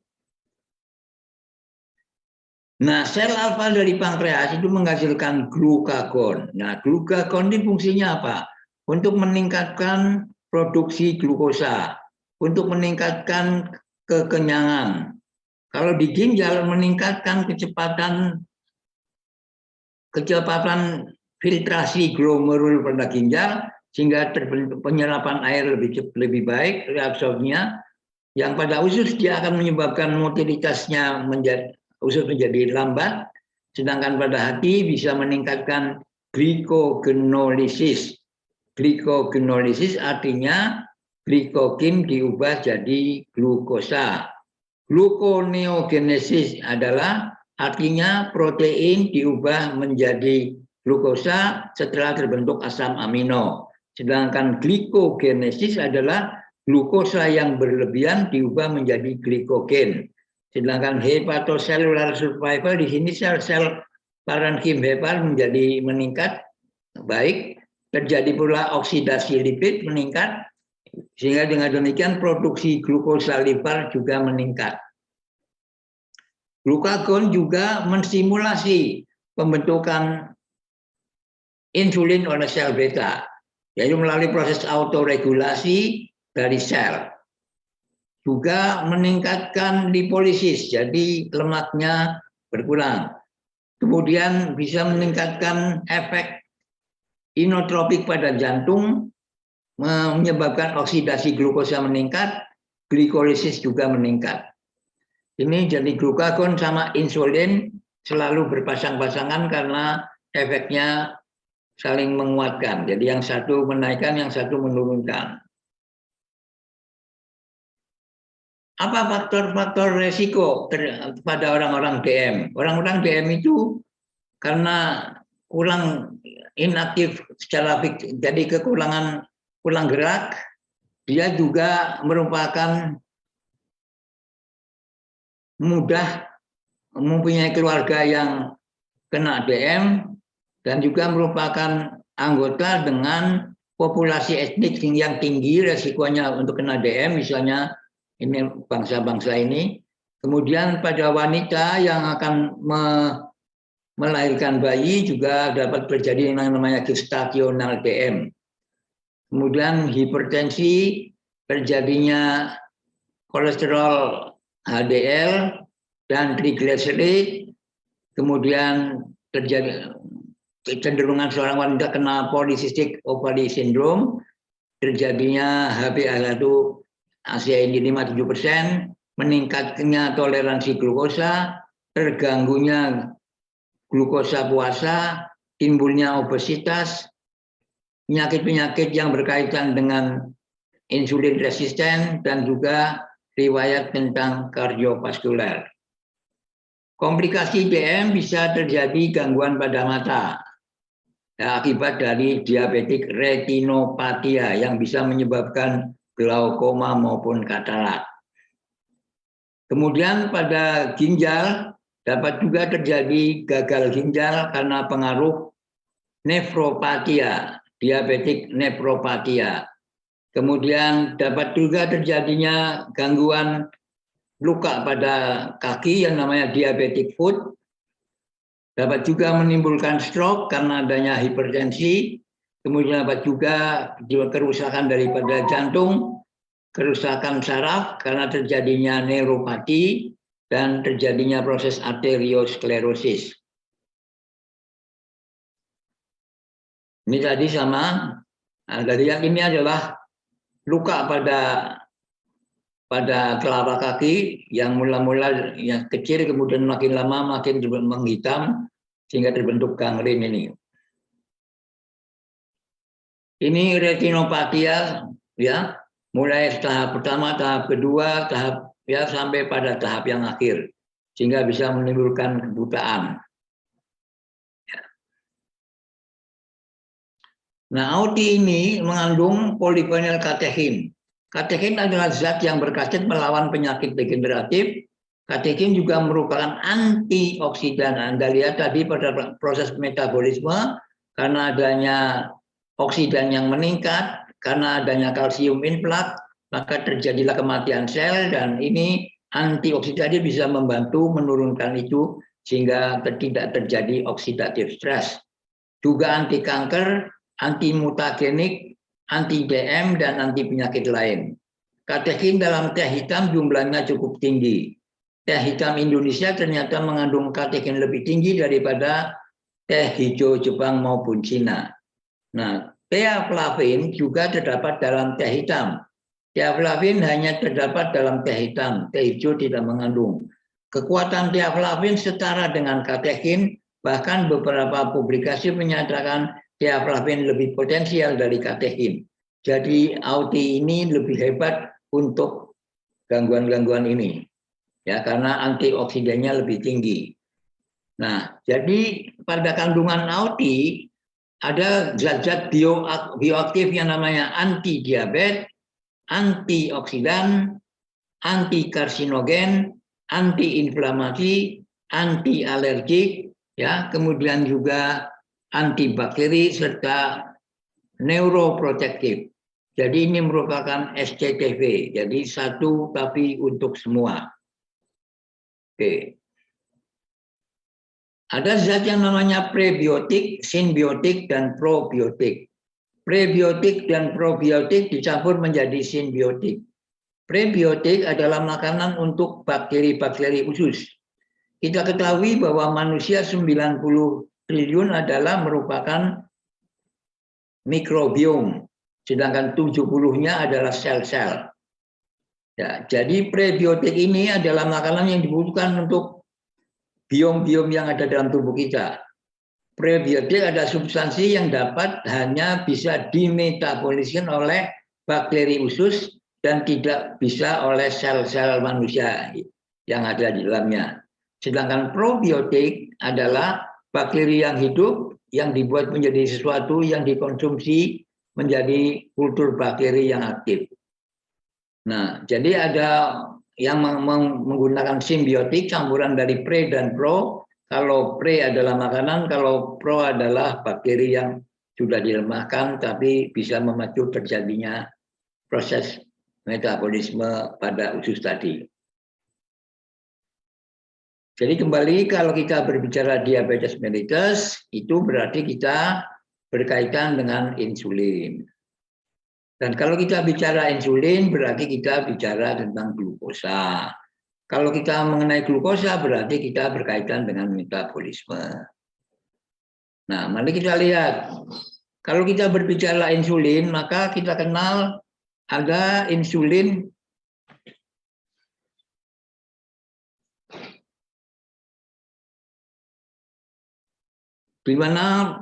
Speaker 2: Nah, sel alfa dari pankreas itu menghasilkan glukagon. Nah, glukagon ini fungsinya apa? Untuk meningkatkan produksi glukosa, untuk meningkatkan kekenyangan. Kalau di ginjal meningkatkan kecepatan filtrasi glomerul pada ginjal sehingga terbentuk penyerapan air lebih baik, reabsorpsinya. Yang pada usus dia akan menyebabkan motilitasnya usus menjadi lambat, sedangkan pada hati bisa meningkatkan glycogenolysis. Glycogenolysis artinya glikogen diubah jadi glukosa. Gluconeogenesis adalah artinya protein diubah menjadi glukosa setelah terbentuk asam amino. Sedangkan glikogenesis adalah glukosa yang berlebihan diubah menjadi glikogen. Sedangkan hepatocellular survival di sini sel-sel parenkim hepar menjadi meningkat baik, terjadi pula oksidasi lipid meningkat, sehingga dengan demikian produksi glukosa liver juga meningkat. Glukagon juga menstimulasi pembentukan insulin oleh sel beta, yaitu melalui proses autoregulasi dari sel. Juga meningkatkan lipolisis, jadi lemaknya berkurang. Kemudian bisa meningkatkan efek inotropik pada jantung, menyebabkan oksidasi glukosa meningkat, glikolisis juga meningkat. Ini jadi glukagon sama insulin selalu berpasang-pasangan karena efeknya saling menguatkan. Jadi yang satu menaikkan, yang satu menurunkan. Apa faktor-faktor resiko pada orang-orang DM? Orang-orang DM itu karena kurang inaktif secara fisik, jadi kurang gerak, dia juga merupakan mudah mempunyai keluarga yang kena DM dan juga merupakan anggota dengan populasi etnik yang tinggi resikonya untuk kena DM, misalnya ini bangsa-bangsa ini. Kemudian pada wanita yang akan melahirkan bayi juga dapat terjadi yang namanya gestasional DM. Kemudian hipertensi, terjadinya kolesterol HDL dan trigliserid, kemudian terjadi kecenderungan seorang wanita kena polycystic ovary syndrome, terjadinya HbA1 ACI 5-7%, meningkatnya toleransi glukosa, terganggunya glukosa puasa, timbulnya obesitas, penyakit-penyakit yang berkaitan dengan insulin resisten, dan juga riwayat tentang kardiovaskuler. Komplikasi DM bisa terjadi gangguan pada mata akibat dari diabetik retinopatia yang bisa menyebabkan glaukoma maupun katarak. Kemudian pada ginjal dapat juga terjadi gagal ginjal karena pengaruh nefropatia, diabetik nefropatia. Kemudian dapat juga terjadinya gangguan luka pada kaki yang namanya diabetic foot. Dapat juga menimbulkan stroke karena adanya hipertensi. Kemudian dapat juga kerusakan daripada jantung, kerusakan saraf karena terjadinya neuropati, dan terjadinya proses arteriosklerosis. Ini tadi sama, dari yang ini adalah luka pada pada telapak kaki yang mula-mula yang kecil kemudian makin lama makin menghitam sehingga terbentuk gangren ini. Ini retinopatia ya, mulai tahap pertama, tahap kedua, tahap ya sampai pada tahap yang akhir sehingga bisa menimbulkan kebutaan. Nah, AUTI ini mengandung polifenol katekin. Katekin adalah zat yang berkhasiat melawan penyakit degeneratif. Katekin juga merupakan antioksidan. Anda lihat tadi pada proses metabolisme, karena adanya oksidan yang meningkat, karena adanya kalsium influx, maka terjadilah kematian sel, dan ini antioksidan bisa membantu menurunkan itu sehingga tidak terjadi oxidative stress. Juga anti kanker, anti mutagenik, anti DM, dan anti penyakit lain. Katekin dalam teh hitam jumlahnya cukup tinggi. Teh hitam Indonesia ternyata mengandung katekin lebih tinggi daripada teh hijau Jepang maupun Cina. Nah, theaflavin juga terdapat dalam teh hitam. Theaflavin hanya terdapat dalam teh hitam, teh hijau tidak mengandung. Kekuatan theaflavin setara dengan katekin, bahkan beberapa publikasi menyatakan theaflavin lebih potensial dari katekin. Jadi AUTI ini lebih hebat untuk gangguan-gangguan ini, ya, karena antioksidannya lebih tinggi. Nah, jadi pada kandungan AUTI ada zat-zat bioaktif yang namanya anti diabetes, antioksidan, anti karsinogen, anti inflamasi, anti alergik, ya, kemudian juga antibakteri serta neuroprotektif. Jadi ini merupakan SCTV, jadi satu tapi untuk semua. Oke. Ada zat yang namanya prebiotik, simbiotik, dan probiotik. Prebiotik dan probiotik dicampur menjadi simbiotik. Prebiotik adalah makanan untuk bakteri-bakteri usus. Kita ketahui bahwa manusia 90 triliun adalah merupakan mikrobiom, sedangkan 70-nya adalah sel-sel. Ya, jadi prebiotik ini adalah makanan yang dibutuhkan untuk biom-biom yang ada dalam tubuh kita. Prebiotik ada substansi yang dapat hanya bisa dimetabolisme oleh bakteri usus dan tidak bisa oleh sel-sel manusia yang ada di dalamnya. Sedangkan probiotik adalah bakteri yang hidup yang dibuat menjadi sesuatu yang dikonsumsi menjadi kultur bakteri yang aktif. Nah, jadi ada yang menggunakan simbiotik, campuran dari pre dan pro. Kalau pre adalah makanan, kalau pro adalah bakteri yang sudah dilemahkan tapi bisa memacu terjadinya proses metabolisme pada usus tadi. Jadi kembali kalau kita berbicara diabetes mellitus, itu berarti kita berkaitan dengan insulin. Dan kalau kita bicara insulin, berarti kita bicara tentang glukosa. Kalau kita mengenai glukosa, berarti kita berkaitan dengan metabolisme. Nah, mari kita lihat. Kalau kita berbicara insulin, maka kita kenal ada insulin di mana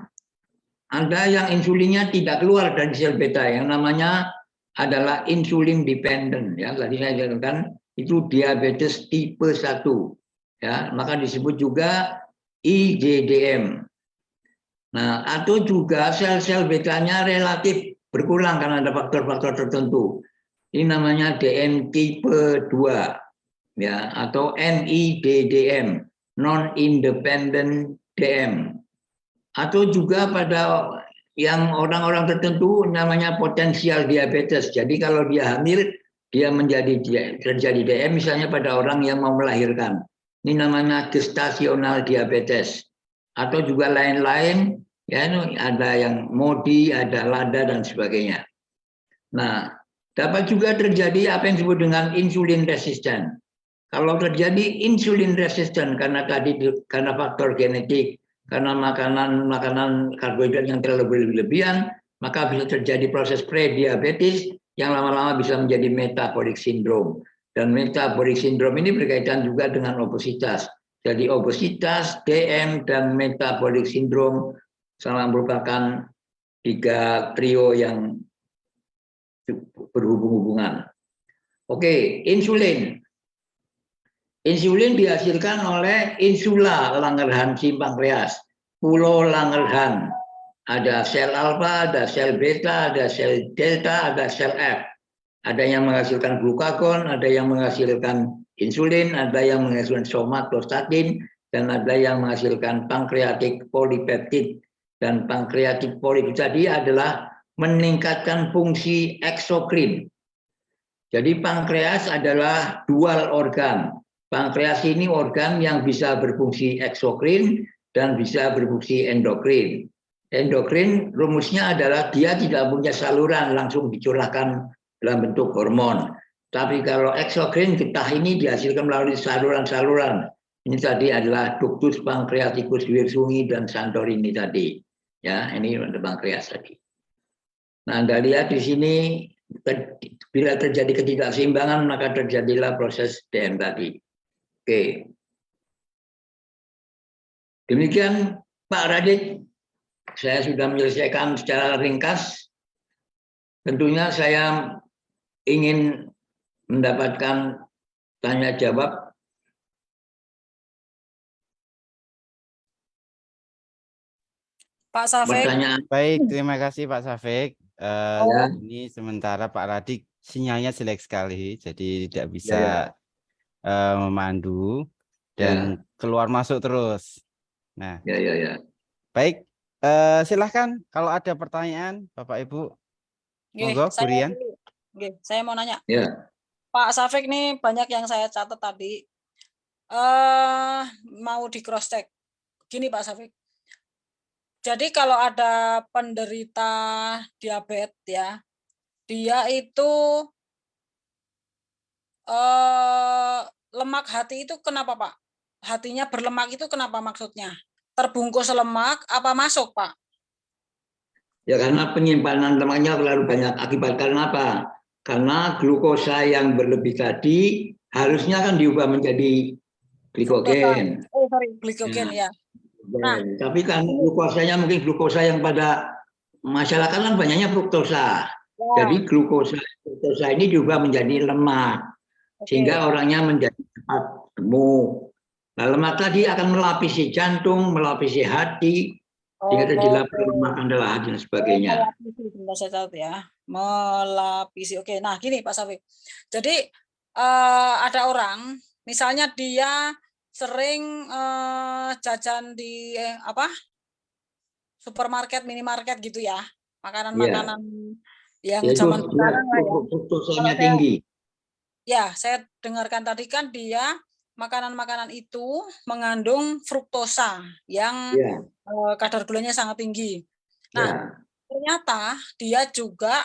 Speaker 2: ada yang insulinnya tidak keluar dari sel beta, yang namanya adalah insulin dependent. Ya, tadi saya katakan itu diabetes tipe 1. Ya, maka disebut juga IgDM. Nah, atau juga sel-sel betanya relatif berkurang karena ada faktor-faktor tertentu. Ini namanya DM tipe 2, ya, atau NIDDM, non-independent DM. Atau juga pada yang orang-orang tertentu namanya potensial diabetes. Jadi kalau dia hamil, dia terjadi DM, misalnya pada orang yang mau melahirkan. Ini namanya gestasional diabetes. Atau juga lain-lain, ya, ada yang MODI, ada LADA, dan sebagainya. Nah, dapat juga terjadi apa yang disebut dengan insulin resisten. Kalau terjadi insulin resisten karena faktor genetik, karena makanan karbohidrat yang terlalu berlebihan, maka bisa terjadi proses prediabetes yang lama-lama bisa menjadi metabolic syndrome. Dan metabolic syndrome ini berkaitan juga dengan obesitas. Jadi obesitas, DM, dan metabolic syndrome sama merupakan 3 trio yang berhubung-hubungan. Oke, insulin. Insulin dihasilkan oleh insula Langerhans pankreas, pulau Langerhans. Ada sel alfa, ada sel beta, ada sel delta, ada sel F. Ada yang menghasilkan glukagon, ada yang menghasilkan insulin, ada yang menghasilkan somatostatin, dan ada yang menghasilkan pankreatik polipeptid. Dan pankreatik polipeptid tadi adalah meningkatkan fungsi eksokrin. Jadi pankreas adalah dual organ. Pankreas ini organ yang bisa berfungsi eksokrin dan bisa berfungsi endokrin. Endokrin rumusnya adalah dia tidak punya saluran langsung dicurahkan dalam bentuk hormon. Tapi kalau eksokrin, getah ini dihasilkan melalui saluran-saluran. Ini tadi adalah ductus pancreaticus Wirsungi dan Santorini tadi. Ya, ini pankreas tadi. Nah, Anda lihat di sini bila terjadi ketidakseimbangan maka terjadilah proses DM tadi. Oke. Demikian Pak Radit. Saya sudah menyelesaikan secara ringkas. Tentunya saya ingin mendapatkan tanya jawab.
Speaker 3: Pak Safik.
Speaker 4: Baik, terima kasih Pak Safik.
Speaker 2: Ya.
Speaker 4: Ini sementara Pak Radik sinyalnya jelek sekali, jadi tidak bisa memandu dan keluar masuk terus. Nah, baik. Silahkan kalau ada pertanyaan Bapak Ibu. Monggo, Bu Rian.
Speaker 3: Saya mau nanya.
Speaker 2: Ya.
Speaker 3: Pak Safik nih banyak yang saya catat tadi. Mau di cross check. Gini Pak Safik. Jadi kalau ada penderita diabetes ya, dia itu lemak hati itu kenapa Pak? Hatinya berlemak itu kenapa maksudnya? Terbungkus lemak apa masuk Pak?
Speaker 2: Ya karena penyimpanan lemaknya terlalu banyak. Akibat karena apa? Karena glukosa yang berlebih tadi harusnya kan diubah menjadi glikogen.
Speaker 3: Glikogen ya. Nah,
Speaker 2: tapi kan glukosanya mungkin glukosa yang pada masyarakat kan banyaknya fruktosa. Jadi glukosa ini diubah menjadi lemak. Sehingga orangnya menjadi cepat gemuk. Nah, lemak tadi akan melapisi jantung, melapisi hati, sehingga terjadilah pelemakan darah dan sebagainya.
Speaker 3: Melapisi. Oke, nah gini Pak Safik. Jadi ada orang, misalnya dia sering jajan di supermarket, minimarket gitu ya, makanan-makanan yang zaman sekarang lah ya.
Speaker 2: Fruktosanya tinggi.
Speaker 3: Ya, saya dengarkan tadi kan dia makanan-makanan itu mengandung fruktosa yang kadar gulanya sangat tinggi. Nah, ternyata dia juga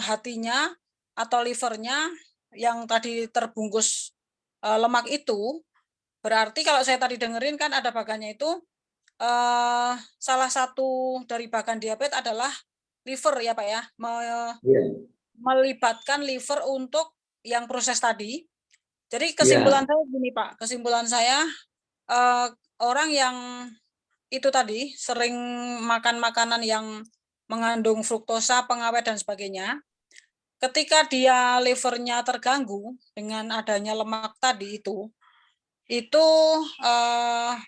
Speaker 3: hatinya atau livernya yang tadi terbungkus lemak itu, berarti kalau saya tadi dengerin kan ada bagannya itu salah satu dari bagan diabetes adalah liver ya Pak ya, melibatkan liver untuk yang proses tadi. Jadi kesimpulan saya gini Pak, kesimpulan saya orang yang itu tadi sering makan makanan yang mengandung fruktosa, pengawet dan sebagainya, ketika dia livernya terganggu dengan adanya lemak tadi itu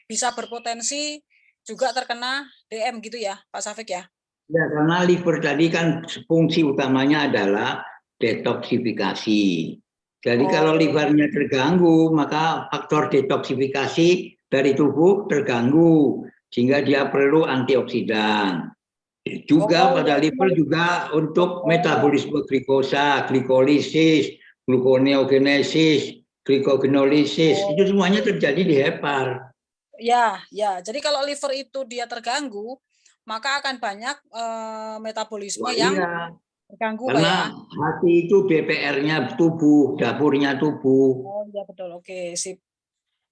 Speaker 3: bisa berpotensi juga terkena DM gitu ya Pak Safik ya?
Speaker 2: Ya, karena liver tadi kan fungsi utamanya adalah detoksifikasi. Jadi kalau livernya terganggu, maka faktor detoksifikasi dari tubuh terganggu, sehingga dia perlu antioksidan. Juga pada liver juga untuk metabolisme glikosa, glikolisis, gluconeogenesis, glikogenolisis, itu semuanya terjadi di hepar.
Speaker 3: Ya, ya. Jadi kalau liver itu dia terganggu, maka akan banyak metabolisme yang terganggu,
Speaker 2: karena
Speaker 3: Pak ya.
Speaker 2: Hati itu DPR-nya tubuh, dapurnya tubuh.
Speaker 3: Oh iya betul, oke sip.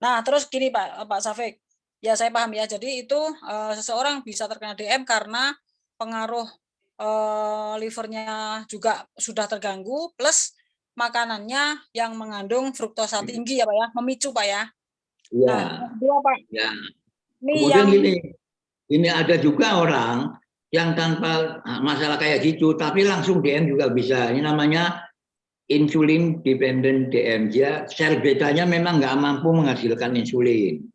Speaker 3: Nah terus gini Pak Safik, ya saya paham ya. Jadi itu seseorang bisa terkena DM karena pengaruh livernya juga sudah terganggu, plus makanannya yang mengandung fruktosa tinggi ya Pak ya, memicu Pak ya.
Speaker 2: Iya.
Speaker 3: Nah, yang kedua Pak.
Speaker 2: Ya.
Speaker 3: Ini
Speaker 2: Kemudian
Speaker 3: yang
Speaker 2: ini ada juga orang yang tanpa masalah kayak gitu, tapi langsung DM juga bisa. Ini namanya insulin dependent DM. Dia sel betanya memang nggak mampu menghasilkan insulin.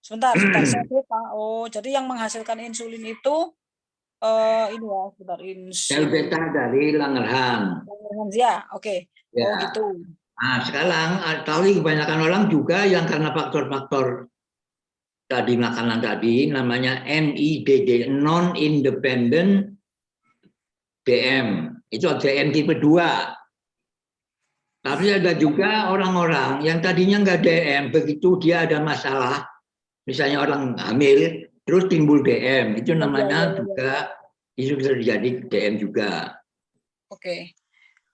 Speaker 3: Sebentar, sel beta. Oh, jadi yang menghasilkan insulin itu ini ya, sebentar,
Speaker 2: Sel beta dari Langerhans.
Speaker 3: Ya, oke.
Speaker 2: Ya.
Speaker 3: Oh, gitu.
Speaker 2: Nah, sekarang tapi kebanyakan orang juga yang karena faktor-faktor tadi makanan tadi namanya NIDD, non independent DM. Itu DM tipe 2. Tapi ada juga orang-orang yang tadinya nggak DM, begitu dia ada masalah, misalnya orang hamil, terus timbul DM, itu namanya juga itu bisa terjadi DM juga.
Speaker 3: Oke.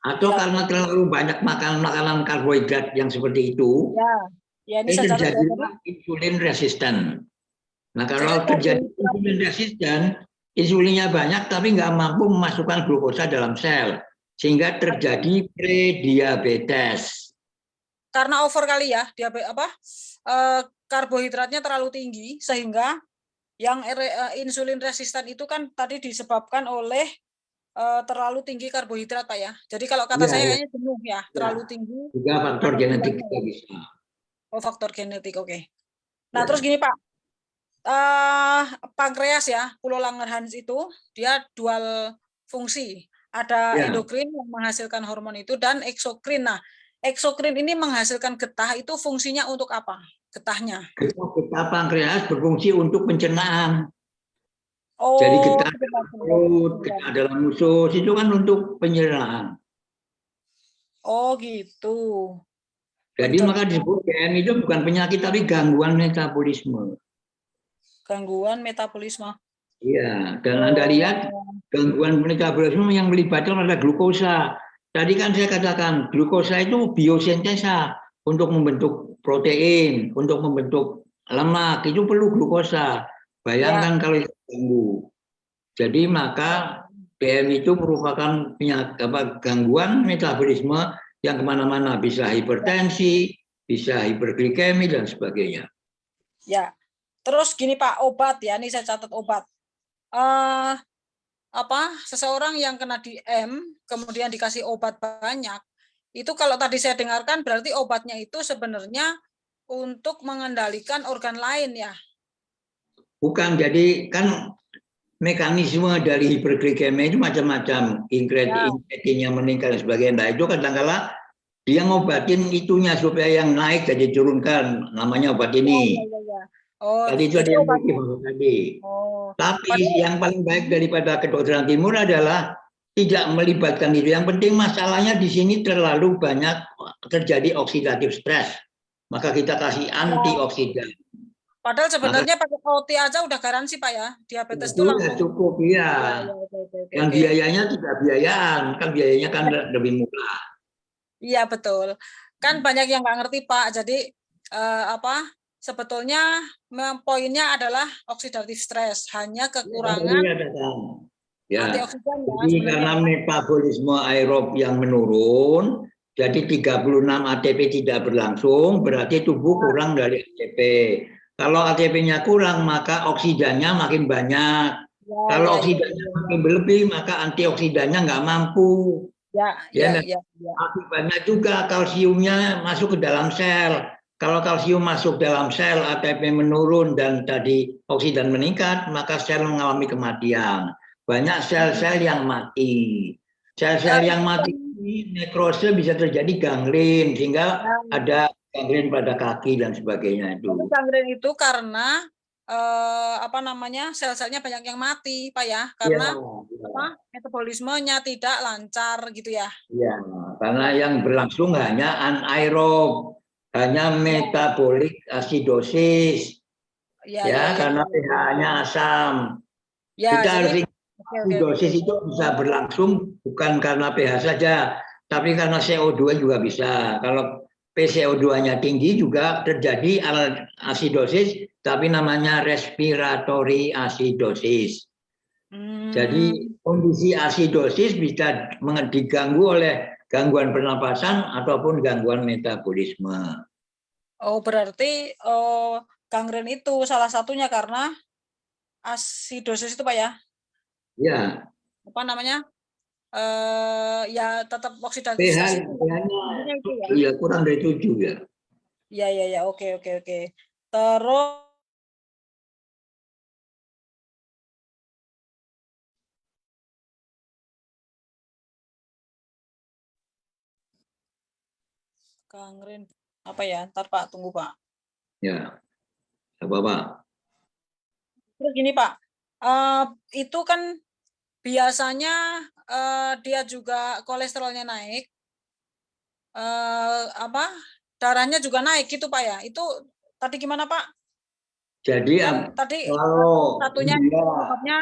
Speaker 2: Atau karena terlalu banyak makanan karbohidrat yang seperti itu,
Speaker 3: ini
Speaker 2: ini terjadi insulin resisten. Nah kalau terjadi insulin resisten, insulinnya banyak tapi nggak mampu memasukkan glukosa dalam sel, sehingga terjadi prediabetes.
Speaker 3: Karena over kali ya, karbohidratnya terlalu tinggi sehingga yang insulin resisten itu kan tadi disebabkan oleh terlalu tinggi karbohidrat Pak ya. Jadi kalau kata saya kayaknya jenuh ya, terlalu tinggi.
Speaker 2: Juga faktor genetik juga bisa.
Speaker 3: Oh, faktor genetik, oke. Nah terus gini Pak, pankreas ya, Pulau Langerhans itu dia dual fungsi. Ada endokrin yang menghasilkan hormon itu dan eksokrin. Nah, eksokrin ini menghasilkan getah, itu fungsinya untuk apa? Getahnya?
Speaker 2: Getah pankreas berfungsi untuk pencernaan.
Speaker 3: Oh,
Speaker 2: jadi getah perut, getah dalam usus itu kan untuk pencernaan.
Speaker 3: Oh gitu.
Speaker 2: Jadi maka disebut DM itu bukan penyakit tapi gangguan metabolisme.
Speaker 3: Gangguan metabolisme.
Speaker 2: Iya, dan Anda lihat gangguan metabolisme yang melibatkan adalah glukosa. Tadi kan saya katakan glukosa itu biosintesa untuk membentuk protein, untuk membentuk lemak, itu perlu glukosa. Bayangkan kalau itu ganggu. Jadi maka DM itu merupakan gangguan metabolisme yang kemana-mana, bisa hipertensi, bisa hiperglikemi dan sebagainya.
Speaker 3: Ya, terus gini Pak, obat ya, ini saya catat obat. Seseorang yang kena DM kemudian dikasih obat banyak, itu kalau tadi saya dengarkan berarti obatnya itu sebenarnya untuk mengendalikan organ lain ya? Bukan,
Speaker 2: jadi kan mekanisme dari hiperglikemi itu macam-macam, incretinnya meningkat dan sebagainya. Nah itu kadang-kala dia ngobatin itunya supaya yang naik jadi turunkan, namanya obat ini. Tadi itu ada yang tadi. Tapi yang paling baik daripada kedokteran timur adalah tidak melibatkan itu. Yang penting masalahnya di sini terlalu banyak terjadi oksidatif stres. Maka kita kasih antioksidan.
Speaker 3: Padahal sebenarnya pakai OT aja udah garansi Pak ya, diabetes itu
Speaker 2: langsung cukup ya. Yang biayanya tidak biayaan, kan biayanya kan lebih murah.
Speaker 3: Iya betul, kan banyak yang nggak ngerti Pak. Jadi sebetulnya poinnya adalah oksidatif stres, hanya kekurangan
Speaker 2: antioksidan ya. Jadi karena metabolisme aerob yang menurun, jadi 36 ATP tidak berlangsung, berarti tubuh kurang dari ATP. Kalau ATP-nya kurang, maka oksidannya makin banyak. Kalau oksidannya makin berlebih, maka antioksidannya nggak mampu. Akibatnya juga kalsiumnya masuk ke dalam sel. Kalau kalsium masuk dalam sel, ATP menurun dan tadi oksidan meningkat, maka sel mengalami kematian. Banyak sel-sel yang mati. Sel-sel yang mati ini nekrose bisa terjadi gangren, sehingga ada gangren pada kaki dan sebagainya itu.
Speaker 3: Gangren itu karena sel-selnya banyak yang mati Pak ya, karena metabolismenya tidak lancar gitu ya.
Speaker 2: Iya, karena yang berlangsung hanya anaerob, hanya metabolic acidosis. Karena pH-nya asam. Kita harus acidosis itu bisa berlangsung bukan karena pH saja, tapi karena CO2 juga bisa. Kalau PCO2-nya tinggi juga terjadi asidosis, tapi namanya respiratory acidosis. Jadi kondisi asidosis bisa diganggu oleh gangguan pernapasan ataupun gangguan metabolisme.
Speaker 3: Oh, berarti gangren itu salah satunya karena asidosis itu Pak ya?
Speaker 2: Ya.
Speaker 3: Apa namanya? Ya tetap oksidasi
Speaker 2: pH-nya
Speaker 3: itu ya.
Speaker 2: ya kurang dari 7 ya.
Speaker 3: Ya, oke. Terus gangren apa ya? Ntar Pak, tunggu Pak.
Speaker 2: Ya, apa-apa.
Speaker 3: Terus gini Pak, itu kan biasanya dia juga kolesterolnya naik, darahnya juga naik gitu Pak ya? Itu tadi gimana Pak?
Speaker 2: Jadi
Speaker 3: Kan tadi
Speaker 2: kalau
Speaker 3: satunya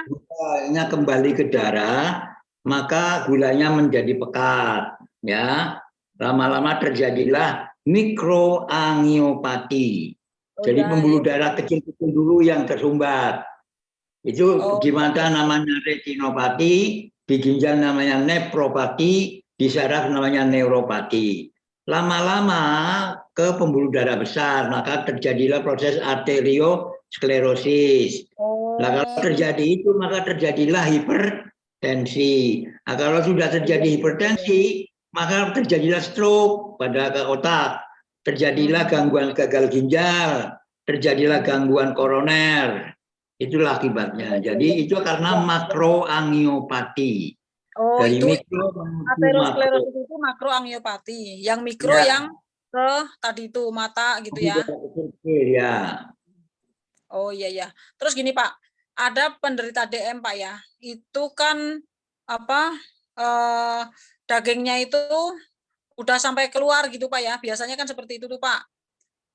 Speaker 2: gulanya kembali ke darah, maka gulanya menjadi pekat, ya. Lama-lama terjadilah mikroangiopati. Jadi pembuluh darah kecil-kecil dulu yang tersumbat. Itu di mata namanya retinopati, di ginjal namanya nefropati, di saraf namanya neuropati. Lama-lama ke pembuluh darah besar, maka terjadilah proses arteriosklerosis. Nah, kalau terjadi itu, maka terjadilah hipertensi. Nah, kalau sudah terjadi hipertensi, maka terjadilah stroke pada otak. Terjadilah gangguan gagal ginjal, terjadilah gangguan koroner. Itulah akibatnya. Jadi itu karena makroangiopati. Dari
Speaker 3: itu
Speaker 2: mikro
Speaker 3: aterosklerosis itu makroangiopati. Yang mikro yang ke tadi itu mata gitu ya.
Speaker 2: Ya.
Speaker 3: Oh iya. Terus gini Pak, ada penderita DM Pak ya. Itu kan dagingnya itu udah sampai keluar gitu Pak ya. Biasanya kan seperti itu tuh Pak.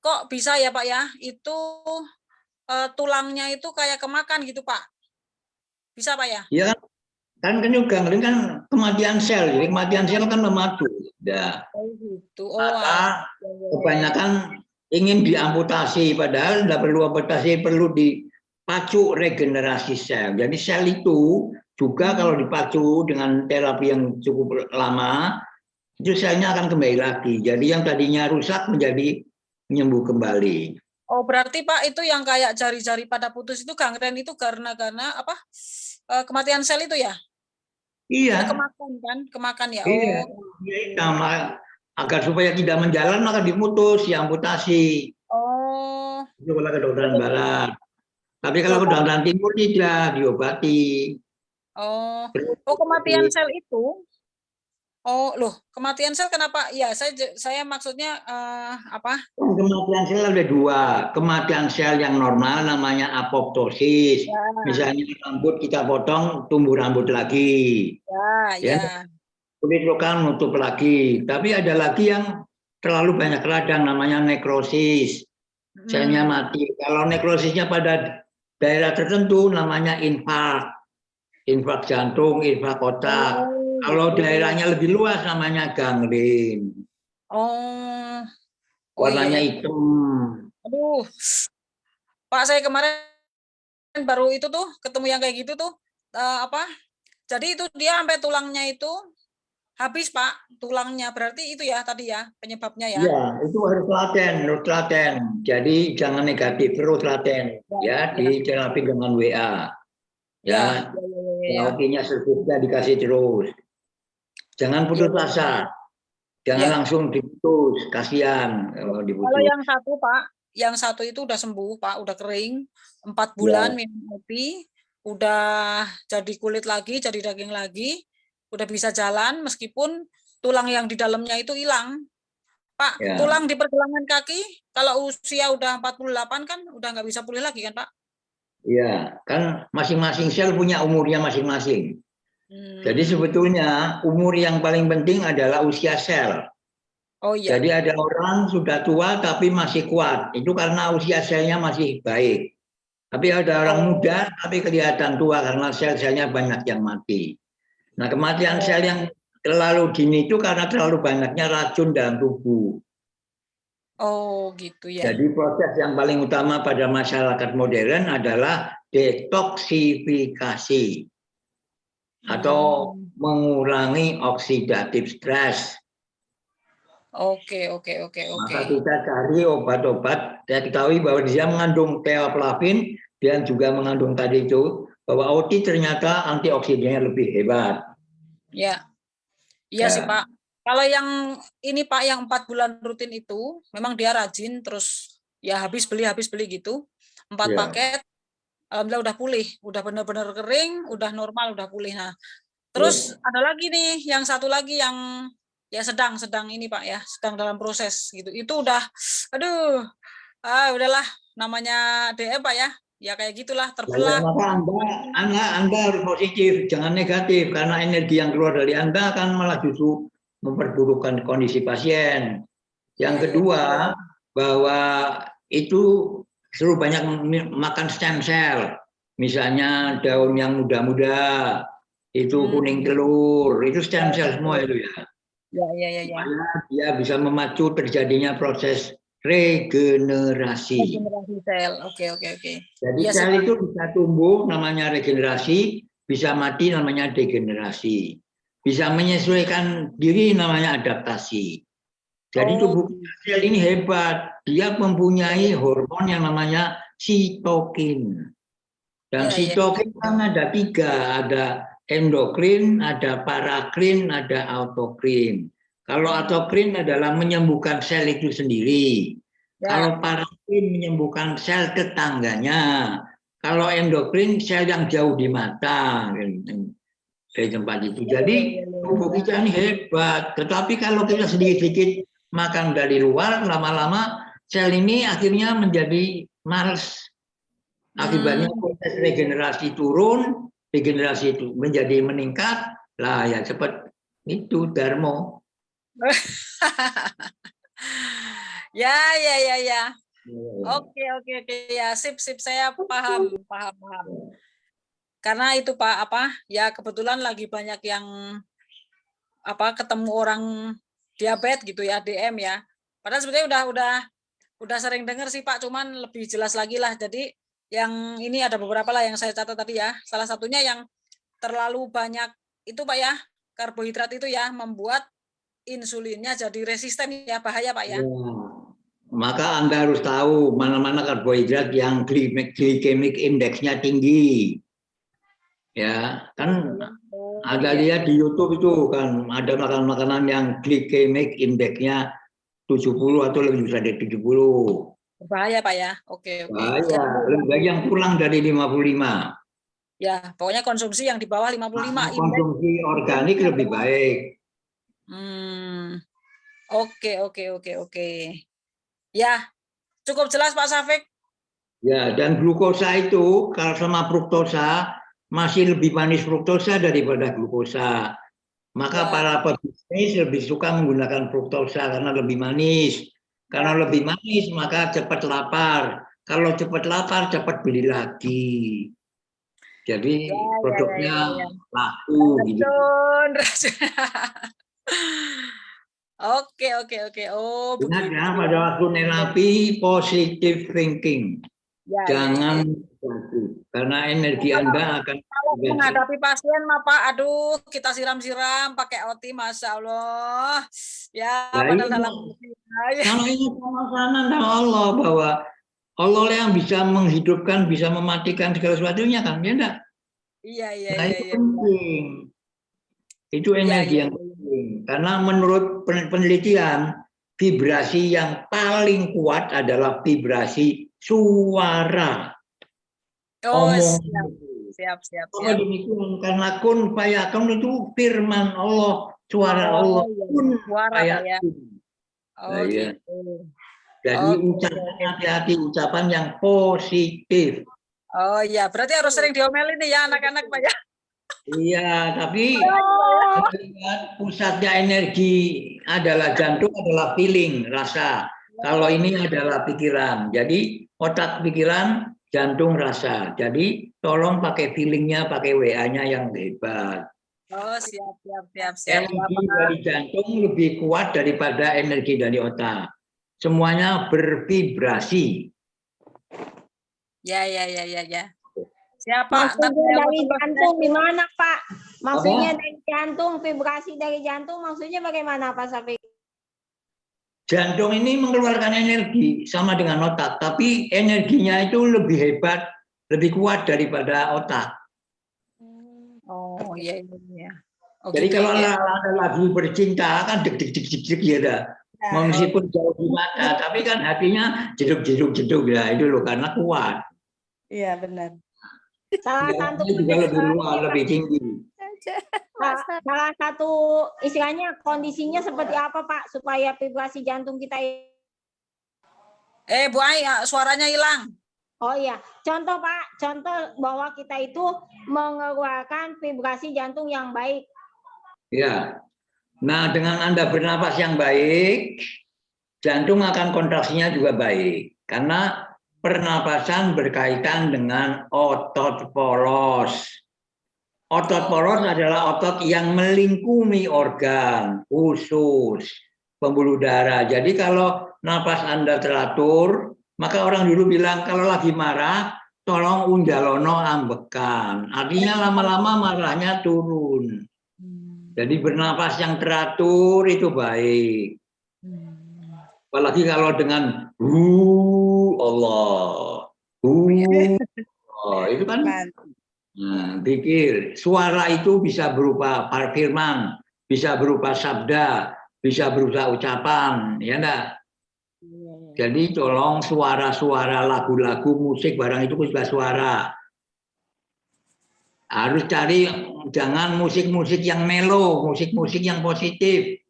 Speaker 3: Kok bisa ya Pak ya? Itu tulangnya itu kayak kemakan gitu Pak. Bisa Pak ya?
Speaker 2: Iya kan gangren kan kematian sel. Jadi kematian sel kan memacu. Ya.
Speaker 3: Gitu.
Speaker 2: Maka kebanyakan ingin diamputasi, padahal tidak perlu amputasi, perlu dipacu regenerasi sel. Jadi sel itu juga kalau dipacu dengan terapi yang cukup lama, itu selnya akan kembali lagi. Jadi yang tadinya rusak menjadi menyembuh kembali.
Speaker 3: Oh, berarti Pak itu yang kayak jari-jari pada putus itu gangren itu karena apa? Kematian sel itu ya?
Speaker 2: Iya.
Speaker 3: Kemakan ya.
Speaker 2: Iya. Nah, agar supaya tidak menjalan maka diputus, diamputasi.
Speaker 3: Oh.
Speaker 2: Itu kalau kedokteran barat. Tapi kalau kedokteran timur tidak, diobati.
Speaker 3: Oh, kematian sel itu. Oh, loh, kematian sel kenapa? Ya, saya maksudnya apa?
Speaker 2: Kematian sel ada dua. Kematian sel yang normal namanya apoptosis. Ya. Misalnya rambut kita potong, tumbuh rambut lagi. Ya. Kulit lokal nutup lagi. Tapi ada lagi yang terlalu banyak radang namanya nekrosis. Selnya mati. Kalau nekrosisnya pada daerah tertentu namanya infark. Infark jantung, infark otak. Kalau daerahnya lebih luas namanya gangren. Warnanya hitam.
Speaker 3: Aduh, Pak, saya kemarin baru itu tuh ketemu yang kayak gitu tuh Jadi itu dia sampai tulangnya itu habis Pak, tulangnya berarti itu ya tadi ya penyebabnya ya.
Speaker 2: Iya, itu harus laten. Jadi jangan negatif, terus laten ya di terapi dengan WA. Ya, terapinya servisnya dikasih terus. Jangan putus asa. Jangan langsung diputus, kasihan kalau diputus.
Speaker 3: Kalau yang satu Pak, yang satu itu udah sembuh Pak, udah kering 4 bulan minum obat, udah jadi kulit lagi, jadi daging lagi, udah bisa jalan meskipun tulang yang di dalamnya itu hilang. Pak, tulang di pergelangan kaki kalau usia udah 48 kan udah nggak bisa pulih lagi kan Pak?
Speaker 2: Iya, kan masing-masing sel punya umurnya masing-masing. Jadi sebetulnya umur yang paling penting adalah usia sel.
Speaker 3: Oh iya.
Speaker 2: Jadi ada orang sudah tua tapi masih kuat. Itu karena usia selnya masih baik. Tapi ada orang muda tapi kelihatan tua karena sel-selnya banyak yang mati. Nah, kematian sel yang terlalu dini itu karena terlalu banyaknya racun dalam tubuh.
Speaker 3: Oh, gitu ya.
Speaker 2: Jadi proses yang paling utama pada masyarakat modern adalah detoksifikasi atau mengurangi oksidatif stres.
Speaker 3: Oke.
Speaker 2: Maka kita cari obat-obat. Saya ketahui bahwa dia mengandung theaflavin dan juga mengandung tadi itu bahwa OT ternyata antioksidannya lebih hebat.
Speaker 3: Ya, iya sih Pak. Kalau yang ini Pak, yang 4 bulan rutin itu, memang dia rajin, terus ya habis beli gitu, 4 paket, alhamdulillah udah pulih, udah benar-benar kering, udah normal, udah pulih. Nah, terus ada lagi nih, yang satu lagi yang ya sedang ini Pak ya, sedang dalam proses gitu. Itu udah, aduh, udahlah, namanya DM Pak ya. Ya kayak gitulah, terbelah.
Speaker 2: Maka Anda harus positif, jangan negatif, karena energi yang keluar dari Anda akan malah justru memperburukkan kondisi pasien. Yang kedua, bahwa itu suruh banyak makan stem cell, misalnya daun yang muda-muda, itu kuning telur, itu stem cell semua itu ya. Supaya dia bisa memacu terjadinya proses regenerasi.
Speaker 3: Sel, oke.
Speaker 2: Jadi sel itu bisa tumbuh namanya regenerasi, bisa mati namanya degenerasi, bisa menyesuaikan diri namanya adaptasi. Jadi tubuh sel ini hebat, dia mempunyai hormon yang namanya sitokin. Dan sitokin kan ada 3, ada endokrin, ada parakrin, ada autokrin. Kalau autokrin adalah menyembuhkan sel itu sendiri. Kalau parakrin menyembuhkan sel tetangganya. Kalau endokrin sel yang jauh di mata dari tempat itu. Jadi tubuh kita ini hebat. Tetapi kalau kita sedikit-sedikit makan dari luar, lama-lama sel ini akhirnya menjadi males. Akibatnya proses regenerasi turun, regenerasi itu menjadi meningkat. Lah ya cepat itu Darmo.
Speaker 3: Ya. Oke. Ya, sip. Saya paham. Karena itu Pak, ya kebetulan lagi banyak yang ketemu orang diabetes gitu ya, DM ya. Padahal sebenarnya udah sering dengar sih Pak, cuman lebih jelas lagi lah. Jadi yang ini ada beberapa lah yang saya catat tadi ya. Salah satunya yang terlalu banyak itu Pak ya, karbohidrat itu ya membuat insulinnya jadi resisten ya, bahaya Pak ya.
Speaker 2: Maka Anda harus tahu mana-mana karbohidrat yang glycemic indeksnya tinggi. Ya, kan ada lihat di YouTube itu kan ada makanan-makanan yang glycemic indeksnya 70 atau lebih bisa dari 70.
Speaker 3: Bahaya Pak ya. Oke.
Speaker 2: Bahaya, lebih baik yang kurang dari 55.
Speaker 3: Ya, pokoknya konsumsi yang di bawah 55.
Speaker 2: Konsumsi organik lebih baik.
Speaker 3: Oke. Ya, cukup jelas Pak Syafiq.
Speaker 2: Ya, dan glukosa itu kalau sama fruktosa masih lebih manis fruktosa daripada glukosa. Maka para pebisnis lebih suka menggunakan fruktosa karena lebih manis. Karena lebih manis maka cepat lapar. Kalau cepat lapar cepat beli lagi. Jadi produknya laku gitu.
Speaker 3: Oke. Oh,
Speaker 2: ingat
Speaker 3: begitu.
Speaker 2: Ya, pada waktu nerapi positive thinking. Jangan negatif, karena energi Anda akan
Speaker 3: menghadapi pasien Pak. Aduh, kita siram-siram pakai OT, Masya Allah. Ya, padahal dalam
Speaker 2: kalau ini sama Allah bahwa Allah yang bisa menghidupkan, bisa mematikan segala sesuatunya kan, ya enggak?
Speaker 3: Iya.
Speaker 2: Itu penting. Itu energi yang penting. Karena menurut penelitian, vibrasi yang paling kuat adalah vibrasi suara.
Speaker 3: Siap.
Speaker 2: Demikian, karena kun fayakun itu firman Allah, suara Allah. Kun fayakun. Gitu. Jadi ucapan hati-hati, ucapan yang positif.
Speaker 3: Oh iya, berarti harus sering diomelin nih ya anak-anak Pak ya.
Speaker 2: Iya, tapi pusatnya energi adalah jantung, adalah feeling, rasa. Kalau ini adalah pikiran. Jadi otak pikiran, jantung rasa. Jadi tolong pakai feelingnya, pakai WA-nya yang hebat.
Speaker 3: Oh siap.
Speaker 2: Energi dari jantung lebih kuat daripada energi dari otak. Semuanya bervibrasi.
Speaker 3: Ya. Siapa?
Speaker 5: Maksudnya dari jantung gimana Pak? Maksudnya dari jantung, vibrasi dari jantung maksudnya bagaimana Pak Syafiq?
Speaker 2: Jantung ini mengeluarkan energi sama dengan otak, tapi energinya itu lebih hebat, lebih kuat daripada otak.
Speaker 3: Oh iya iya. Oh,
Speaker 2: Jadi
Speaker 3: gitu
Speaker 2: kalau
Speaker 3: ya.
Speaker 2: ada lagu bercinta kan deg ya dah. Meskipun jauh di mata, tapi kan hatinya jeduk ya itu loh karena kuat.
Speaker 5: Iya benar. Salah satu
Speaker 2: juga lebih luas, lebih tinggi.
Speaker 5: salah satu istilahnya kondisinya seperti apa Pak supaya vibrasi jantung kita
Speaker 3: Bu Ai, suaranya hilang.
Speaker 5: Oh iya, contoh Pak, contoh bahwa kita itu mengeluarkan vibrasi jantung yang baik.
Speaker 2: Ya, nah dengan Anda bernapas yang baik, jantung akan kontraksinya juga baik. Karena pernapasan berkaitan dengan otot poros. Otot poros adalah otot yang melingkumi organ, usus, pembuluh darah. Jadi kalau napas Anda teratur, maka orang dulu bilang kalau lagi marah, tolong unjalono ambekan. Artinya lama-lama marahnya turun. Jadi bernapas yang teratur itu baik. Apalagi kalau dengan Allah, itu kan. Nah, pikir suara itu bisa berupa firman, bisa berupa sabda, bisa berupa ucapan, ya enggak? Jadi tolong suara-suara lagu-lagu musik barang itu juga suara. Harus cari jangan musik-musik yang melo, musik-musik yang positif.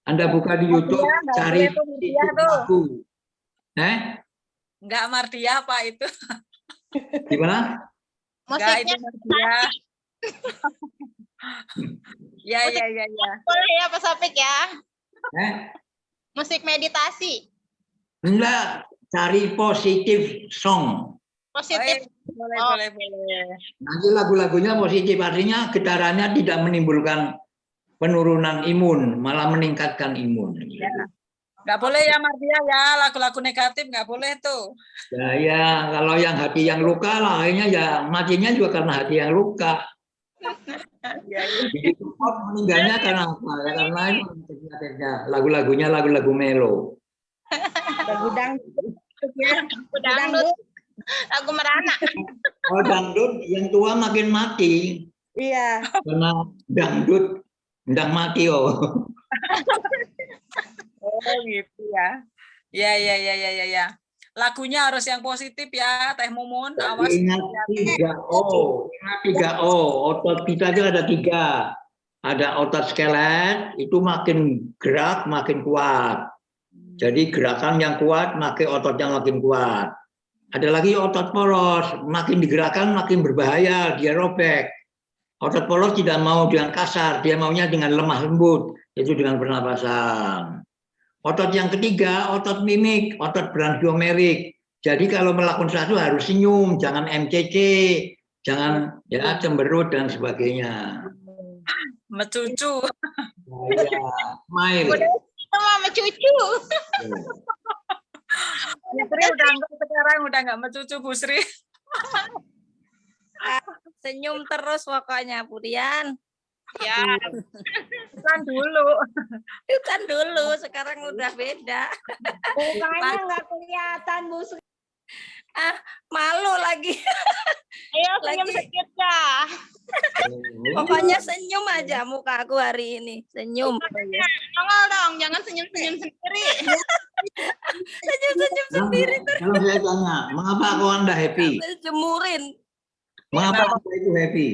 Speaker 2: Anda buka di YouTube cari lagu.
Speaker 3: Enggak Mardia Pak itu.
Speaker 2: Gimana?
Speaker 6: Musiknya
Speaker 3: ya.
Speaker 6: Boleh ya Pak Safik ya? Musik meditasi.
Speaker 2: Enggak, cari positif song.
Speaker 6: Positif.
Speaker 3: Boleh.
Speaker 2: Nanti lagu-lagunya positif, artinya getarannya tidak menimbulkan penurunan imun, malah meningkatkan imun.
Speaker 3: Ya. Nggak boleh ya Mardia ya, lagu-lagu negatif nggak boleh tuh.
Speaker 2: Ya, kalau yang hati yang luka lah, akhirnya ya matinya juga karena hati yang luka. Meninggalnya karena apa? Karena lagu-lagunya lagu-lagu melo.
Speaker 5: Lagu dangdut.
Speaker 6: Lagu merana.
Speaker 2: Oh dangdut, yang tua makin mati.
Speaker 5: Iya.
Speaker 2: Karena dangdut, ndang mati oh.
Speaker 3: Oh gitu ya. Ya. Lagunya harus yang positif ya, Teh Mumun. Awas.
Speaker 2: Ingat 3O. Ingat 3O. Otot kita itu ada 3. Ada otot skelet, itu makin gerak, makin kuat. Jadi gerakan yang kuat, makin otot yang makin kuat. Ada lagi otot poros, makin digerakkan, makin berbahaya, dia robek. Otot poros tidak mau dengan kasar, dia maunya dengan lemah lembut, itu dengan pernapasan. Otot yang ketiga, otot mimik, otot branchiomerik. Jadi kalau melakukan sesuatu harus senyum, jangan MCC, jangan ya cemberut dan sebagainya.
Speaker 3: Mecucu.
Speaker 2: Ya, smile.
Speaker 6: Itu mama cucu.
Speaker 3: Busri sekarang udah nggak mecucu Busri.
Speaker 5: Senyum terus pokoknya Purian.
Speaker 6: Ya.
Speaker 3: Kan
Speaker 5: dulu, sekarang udah beda. Mukanya nggak kelihatan, Bu. Malu lagi.
Speaker 6: Ayo senyum sedikit ya.
Speaker 5: Pokoknya senyum aja muka aku hari ini. Senyum.
Speaker 6: Nongol dong, jangan senyum-senyum sendiri.
Speaker 5: Senyum-senyum sendiri terus.
Speaker 2: Kalau saya tanya, mengapa kau Anda happy?
Speaker 5: Jemurin.
Speaker 2: Mengapa Anda itu happy?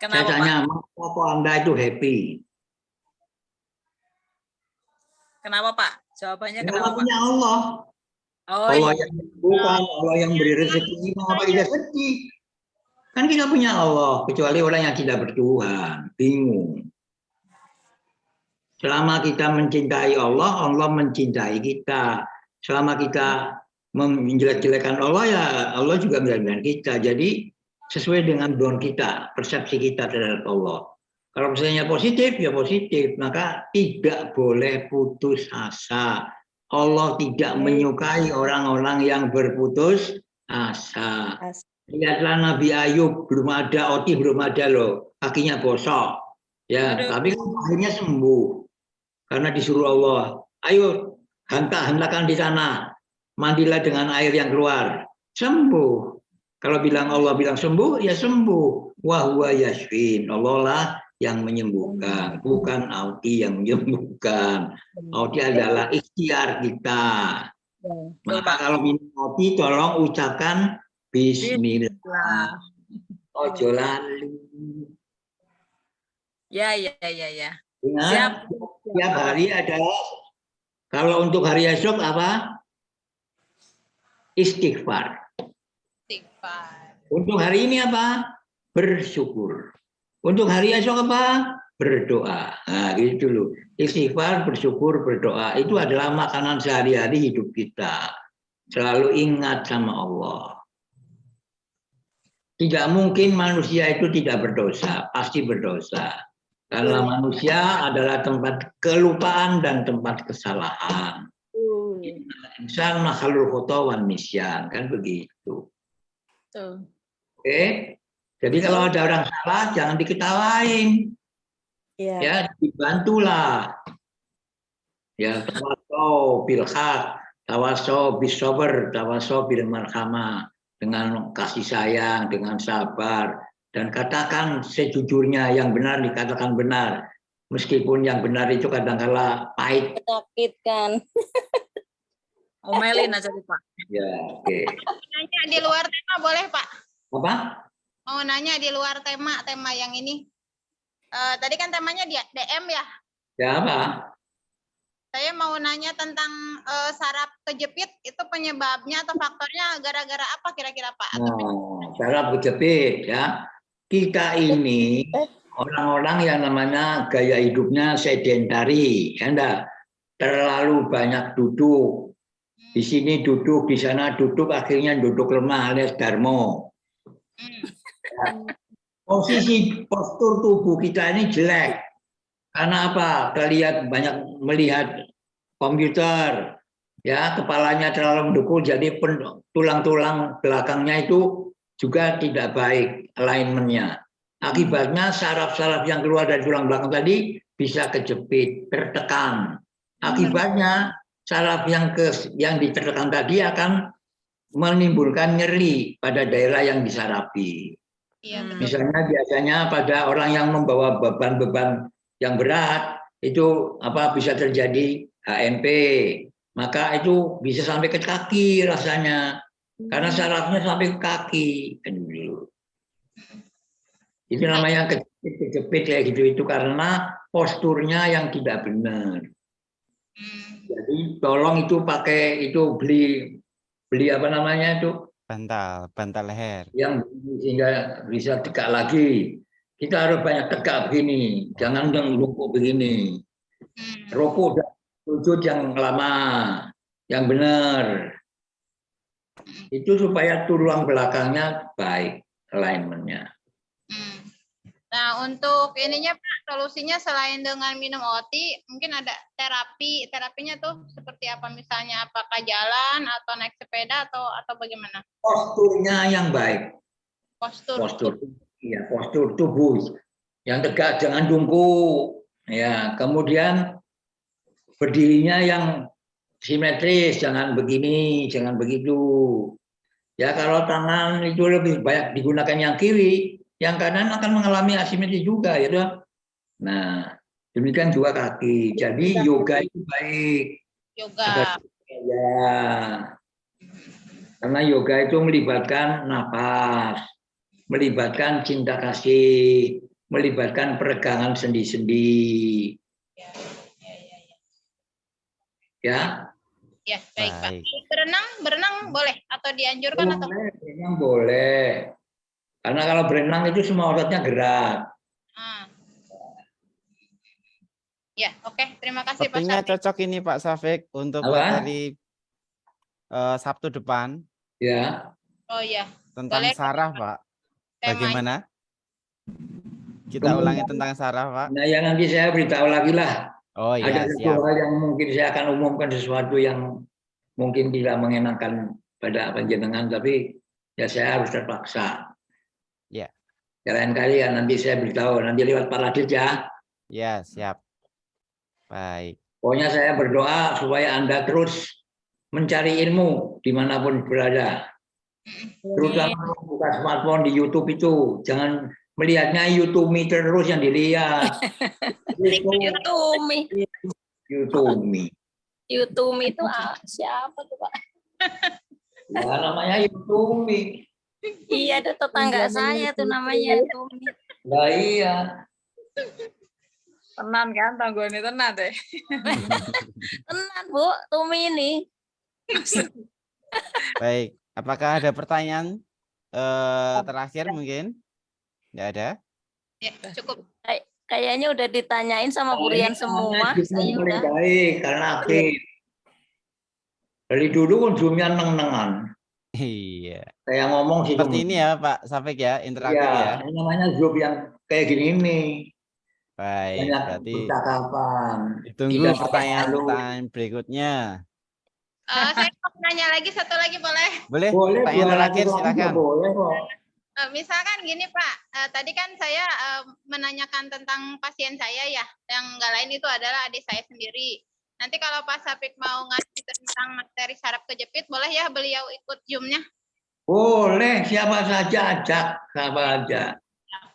Speaker 3: Kenapa,
Speaker 2: Saya tanya, mengapa kau Anda itu happy?
Speaker 3: Kenapa Pak? Jawabannya kenapa Pak?
Speaker 2: Punya Allah.
Speaker 3: Oh,
Speaker 2: Allah
Speaker 3: iya.
Speaker 2: yang bukan Allah yang beri rezeki, mengapa kita sedih? Kan kita punya Allah, kecuali orang yang tidak bertuhan, bingung. Selama kita mencintai Allah, Allah mencintai kita. Selama kita menjelek-jelekan Allah, ya Allah juga menjelek kita. Jadi sesuai dengan bond kita, persepsi kita terhadap Allah. Kalau misalnya positif, ya positif. Maka tidak boleh putus asa. Allah tidak menyukai orang-orang yang berputus asa. Lihatlah Nabi Ayub, belum ada oti, belum ada loh, kakinya bosok. Ya, tapi akhirnya sembuh. karena disuruh Allah. Ayo, hentakan di tanah, mandilah dengan air yang keluar, sembuh. Kalau bilang Allah bilang sembuh, ya sembuh. Wa huwa yashfin. Allah lah yang menyembuhkan, bukan Auti yang menyembuhkan. Auti adalah ikhtiar kita. Maka kalau minum Auti, tolong ucapkan Bismillah. Ojo lali.
Speaker 3: Ya.
Speaker 2: Ingat, tiap hari adalah, kalau untuk hari esok apa? Istighfar. Untuk hari ini apa? Bersyukur. Untuk hari esok apa? Berdoa. Nah, gitu dulu. Istighfar, bersyukur, berdoa. Itu adalah makanan sehari-hari hidup kita. Selalu ingat sama Allah. Tidak mungkin manusia itu tidak berdosa. Pasti berdosa. Karena manusia adalah tempat kelupaan dan tempat kesalahan. Insan makhluk khotawan nisyan. Kan begitu. Oke, jadi kalau ada orang salah jangan diketawain, ya dibantulah. Ya tawaso bil haq, tawaso bis sabr, tawaso bil marhamah, dengan kasih sayang, dengan sabar, dan katakan sejujurnya, yang benar dikatakan benar, meskipun yang benar itu kadang-kala pahit.
Speaker 5: Menyakitkan.
Speaker 3: Omelin aja Pak.
Speaker 2: Ya, oke.
Speaker 6: Nanya di luar tema boleh Pak?
Speaker 2: Apa?
Speaker 6: Mau nanya di luar tema yang ini. Tadi kan temanya dia DM ya.
Speaker 2: Ya apa?
Speaker 6: Saya mau nanya tentang saraf kejepit itu penyebabnya atau faktornya gara-gara apa kira-kira Pak?
Speaker 2: Saraf kejepit ya. Kita ini orang-orang yang namanya gaya hidupnya sedentari, ya enggak? Terlalu banyak duduk. Di sini duduk, di sana duduk, akhirnya duduk lemah alias darmo. Posisi postur tubuh kita ini jelek. Karena apa? Kita banyak melihat komputer, ya kepalanya terlalu mendukul, jadi tulang-tulang belakangnya itu juga tidak baik alignmentnya. Akibatnya saraf-saraf yang keluar dari tulang belakang tadi bisa kejepit, tertekan. Akibatnya saraf yang ditekan tadi akan menimbulkan nyeri pada daerah yang disarapi.
Speaker 6: Iya,
Speaker 2: Misalnya biasanya pada orang yang membawa beban-beban yang berat itu bisa terjadi HMP, maka itu bisa sampai ke kaki rasanya, karena sarafnya sampai ke kaki. Itu namanya kejepit kayak gitu, itu karena posturnya yang tidak benar. Jadi tolong itu pakai itu beli apa namanya itu
Speaker 4: bantal leher
Speaker 2: yang sehingga bisa tegak lagi. Kita harus banyak tegak begini, jangan yang rukuk begini. Rukuk dan sujud yang lama, yang benar. Itu supaya tulang belakangnya baik alignmentnya.
Speaker 6: Nah, untuk ininya Pak, solusinya selain dengan minum OTI, mungkin ada terapinya tuh seperti apa, misalnya apakah jalan atau naik sepeda atau bagaimana?
Speaker 2: Posturnya yang baik. Postur tubuh yang tegak, jangan jungkuk. Ya, kemudian berdirinya yang simetris, jangan begini, jangan begitu. Ya, kalau tangan itu lebih banyak digunakan yang kiri, yang kanan akan mengalami asimetri juga, ya toh. Nah, demikian juga kaki. Jadi yoga itu baik.
Speaker 6: Yoga.
Speaker 2: Ya. Karena yoga itu melibatkan napas, melibatkan cinta kasih, melibatkan peregangan sendi-sendi. Ya.
Speaker 6: Ya, baik Pak. Berenang boleh atau dianjurkan atau?
Speaker 2: Berenang boleh. Karena kalau berenang itu semua ototnya gerak.
Speaker 6: Ya, oke. Terima kasih Pak
Speaker 4: Sepertinya
Speaker 6: Syafiq.
Speaker 4: cocok ini Pak Syafiq untuk materi Sabtu depan.
Speaker 2: Ya.
Speaker 6: Oh iya.
Speaker 4: Tentang
Speaker 6: Boleh.
Speaker 4: saraf Pak. Bagaimana? Kita
Speaker 2: Kemudian,
Speaker 4: ulangi tentang saraf Pak.
Speaker 2: Nah, ya nanti saya beritahu lagi lah.
Speaker 4: Oh ya,
Speaker 2: ada
Speaker 4: siap.
Speaker 2: hal yang mungkin saya akan umumkan sesuatu yang mungkin tidak mengenakan pada panjenengan, tapi ya saya harus terpaksa.
Speaker 4: Ya.
Speaker 2: Lain kali ya nanti saya beritahu, nanti lewat Pak Radit ya.
Speaker 4: Ya, siap. Baik.
Speaker 2: Pokoknya saya berdoa supaya Anda terus mencari ilmu dimanapun berada. Terutama buka smartphone di YouTube itu. Jangan melihatnya YouTube terus yang dilihat.
Speaker 5: YouTube itu siapa tuh Pak?
Speaker 2: Ya, namanya YouTube.
Speaker 5: Iya, itu tetangga saya tuh namanya Tumi.
Speaker 2: Nah, iya.
Speaker 3: Tenan kan, tanggone tenan deh.
Speaker 5: Tenan Bu, Tumi ini.
Speaker 4: Baik, apakah ada pertanyaan terakhir mungkin? Tidak ada?
Speaker 6: Ya, cukup.
Speaker 5: Kayaknya udah ditanyain sama Bu Rian semua. Saya udah.
Speaker 2: Baik, karena aktif. Dari dulu kan zoomnya neng-nengan.
Speaker 4: Iya.
Speaker 2: Saya ngomong sih.
Speaker 4: Seperti ini ya Pak Safik ya, interaktif ya.
Speaker 2: Ini namanya zoom yang kayak gini nih.
Speaker 4: Baik,
Speaker 2: Banyak
Speaker 4: berarti
Speaker 2: percakapan.
Speaker 4: ditunggu pertanyaan berikutnya.
Speaker 6: Saya mau nanya lagi satu lagi boleh?
Speaker 4: Boleh?
Speaker 2: Boleh,
Speaker 4: Pertanyaan terakhir silakan.
Speaker 2: Boleh kok.
Speaker 6: Misalkan gini Pak, tadi kan saya menanyakan tentang pasien saya ya, yang nggak lain itu adalah adik saya sendiri. Nanti kalau Pak Sapik mau ngasih tentang materi saraf kejepit, boleh ya beliau ikut Zoom-nya?
Speaker 2: Boleh, siapa saja ajak, siapa aja.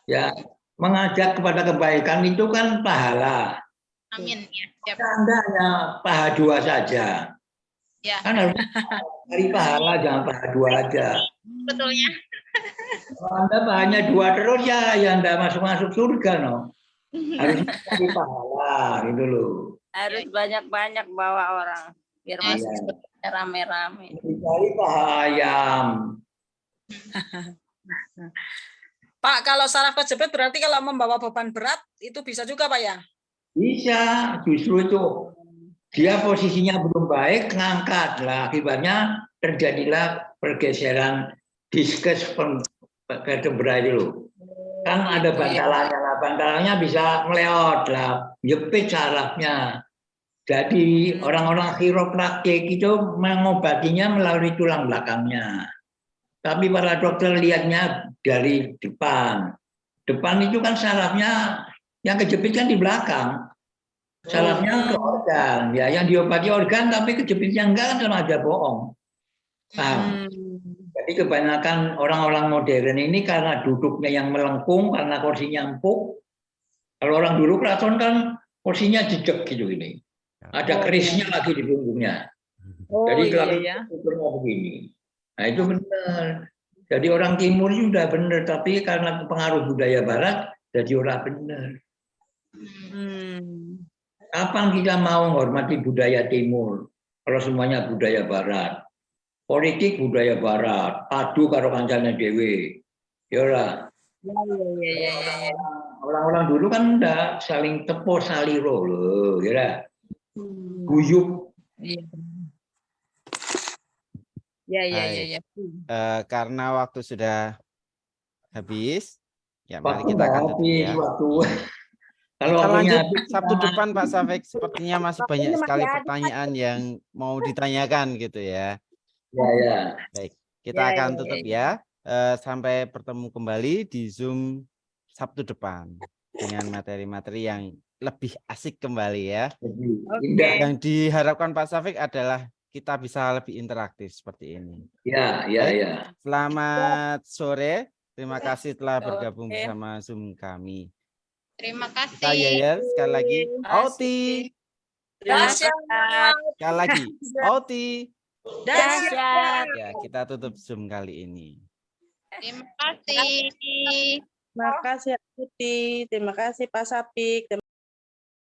Speaker 2: Ya, mengajak kepada kebaikan itu kan pahala.
Speaker 6: Amin ya. Siap.
Speaker 2: Anda hanya paha 2 saja.
Speaker 6: Ya.
Speaker 2: Kan harus cari pahala, jangan paha 2 aja.
Speaker 6: Betulnya.
Speaker 2: Kalau Anda pahanya 2 terus ya Anda masuk surga no. Harus cari pahala gitu loh.
Speaker 5: Harus banyak-banyak bawa orang biar masuk rame-rame.
Speaker 2: Cari paha ayam.
Speaker 3: Pak, kalau saraf kejepit berarti kalau membawa beban berat itu bisa juga Pak ya?
Speaker 2: Bisa, justru itu. Dia posisinya belum baik, ngangkat lah. Akibatnya terjadilah pergeseran diskus vertebra itu loh. Kan ada bantalannya lah, bantalannya bisa meleot lah, jepit sarafnya. Jadi orang-orang chiropraktik itu mengobatinya melalui tulang belakangnya. Tapi para dokter lihatnya dari depan. Depan itu kan sarafnya yang kejepit kan di belakang. Sarafnya ke organ, ya yang diobati organ tapi kejepitnya enggak kan sama aja bohong. Jadi kebanyakan orang-orang modern ini karena duduknya yang melengkung, karena kursinya empuk. Kalau orang dulu keraton kan kursinya jejak gitu ini. Ada kerisnya lagi di punggungnya. Jadi kalau begini. Nah itu benar. Jadi orang timur sudah benar, tapi karena pengaruh budaya barat jadi orang benar. Kapan kita mau menghormati budaya timur? Kalau semuanya budaya barat. Politik budaya barat, padu karo kancane dhewe. Ya ora. Orang-orang dulu kan enggak saling tepo saliro lho, ya ora. Guyub.
Speaker 3: Ya.
Speaker 4: Karena waktu sudah habis, ya mari kita akan tutup ya. Kalau kita lanjut Sabtu depan Pak Safik, sepertinya masih banyak sekali pertanyaan yang mau ditanyakan gitu ya.
Speaker 2: Ya.
Speaker 4: Baik, kita akan tutup ya. Sampai bertemu kembali di Zoom Sabtu depan dengan materi-materi yang lebih asik kembali ya. Yang diharapkan Pak Safik adalah kita bisa lebih interaktif seperti ini.
Speaker 2: Ya.
Speaker 4: Selamat sore. Terima kasih telah bergabung bersama Zoom kami.
Speaker 6: Terima kasih.
Speaker 4: Saya sekali lagi. Oti. Sekali lagi. Oti.
Speaker 5: Dahsyat.
Speaker 4: Ya, kita tutup Zoom kali ini.
Speaker 6: Terima kasih.
Speaker 7: Terima kasih Oti. Terima kasih Pak Sapik.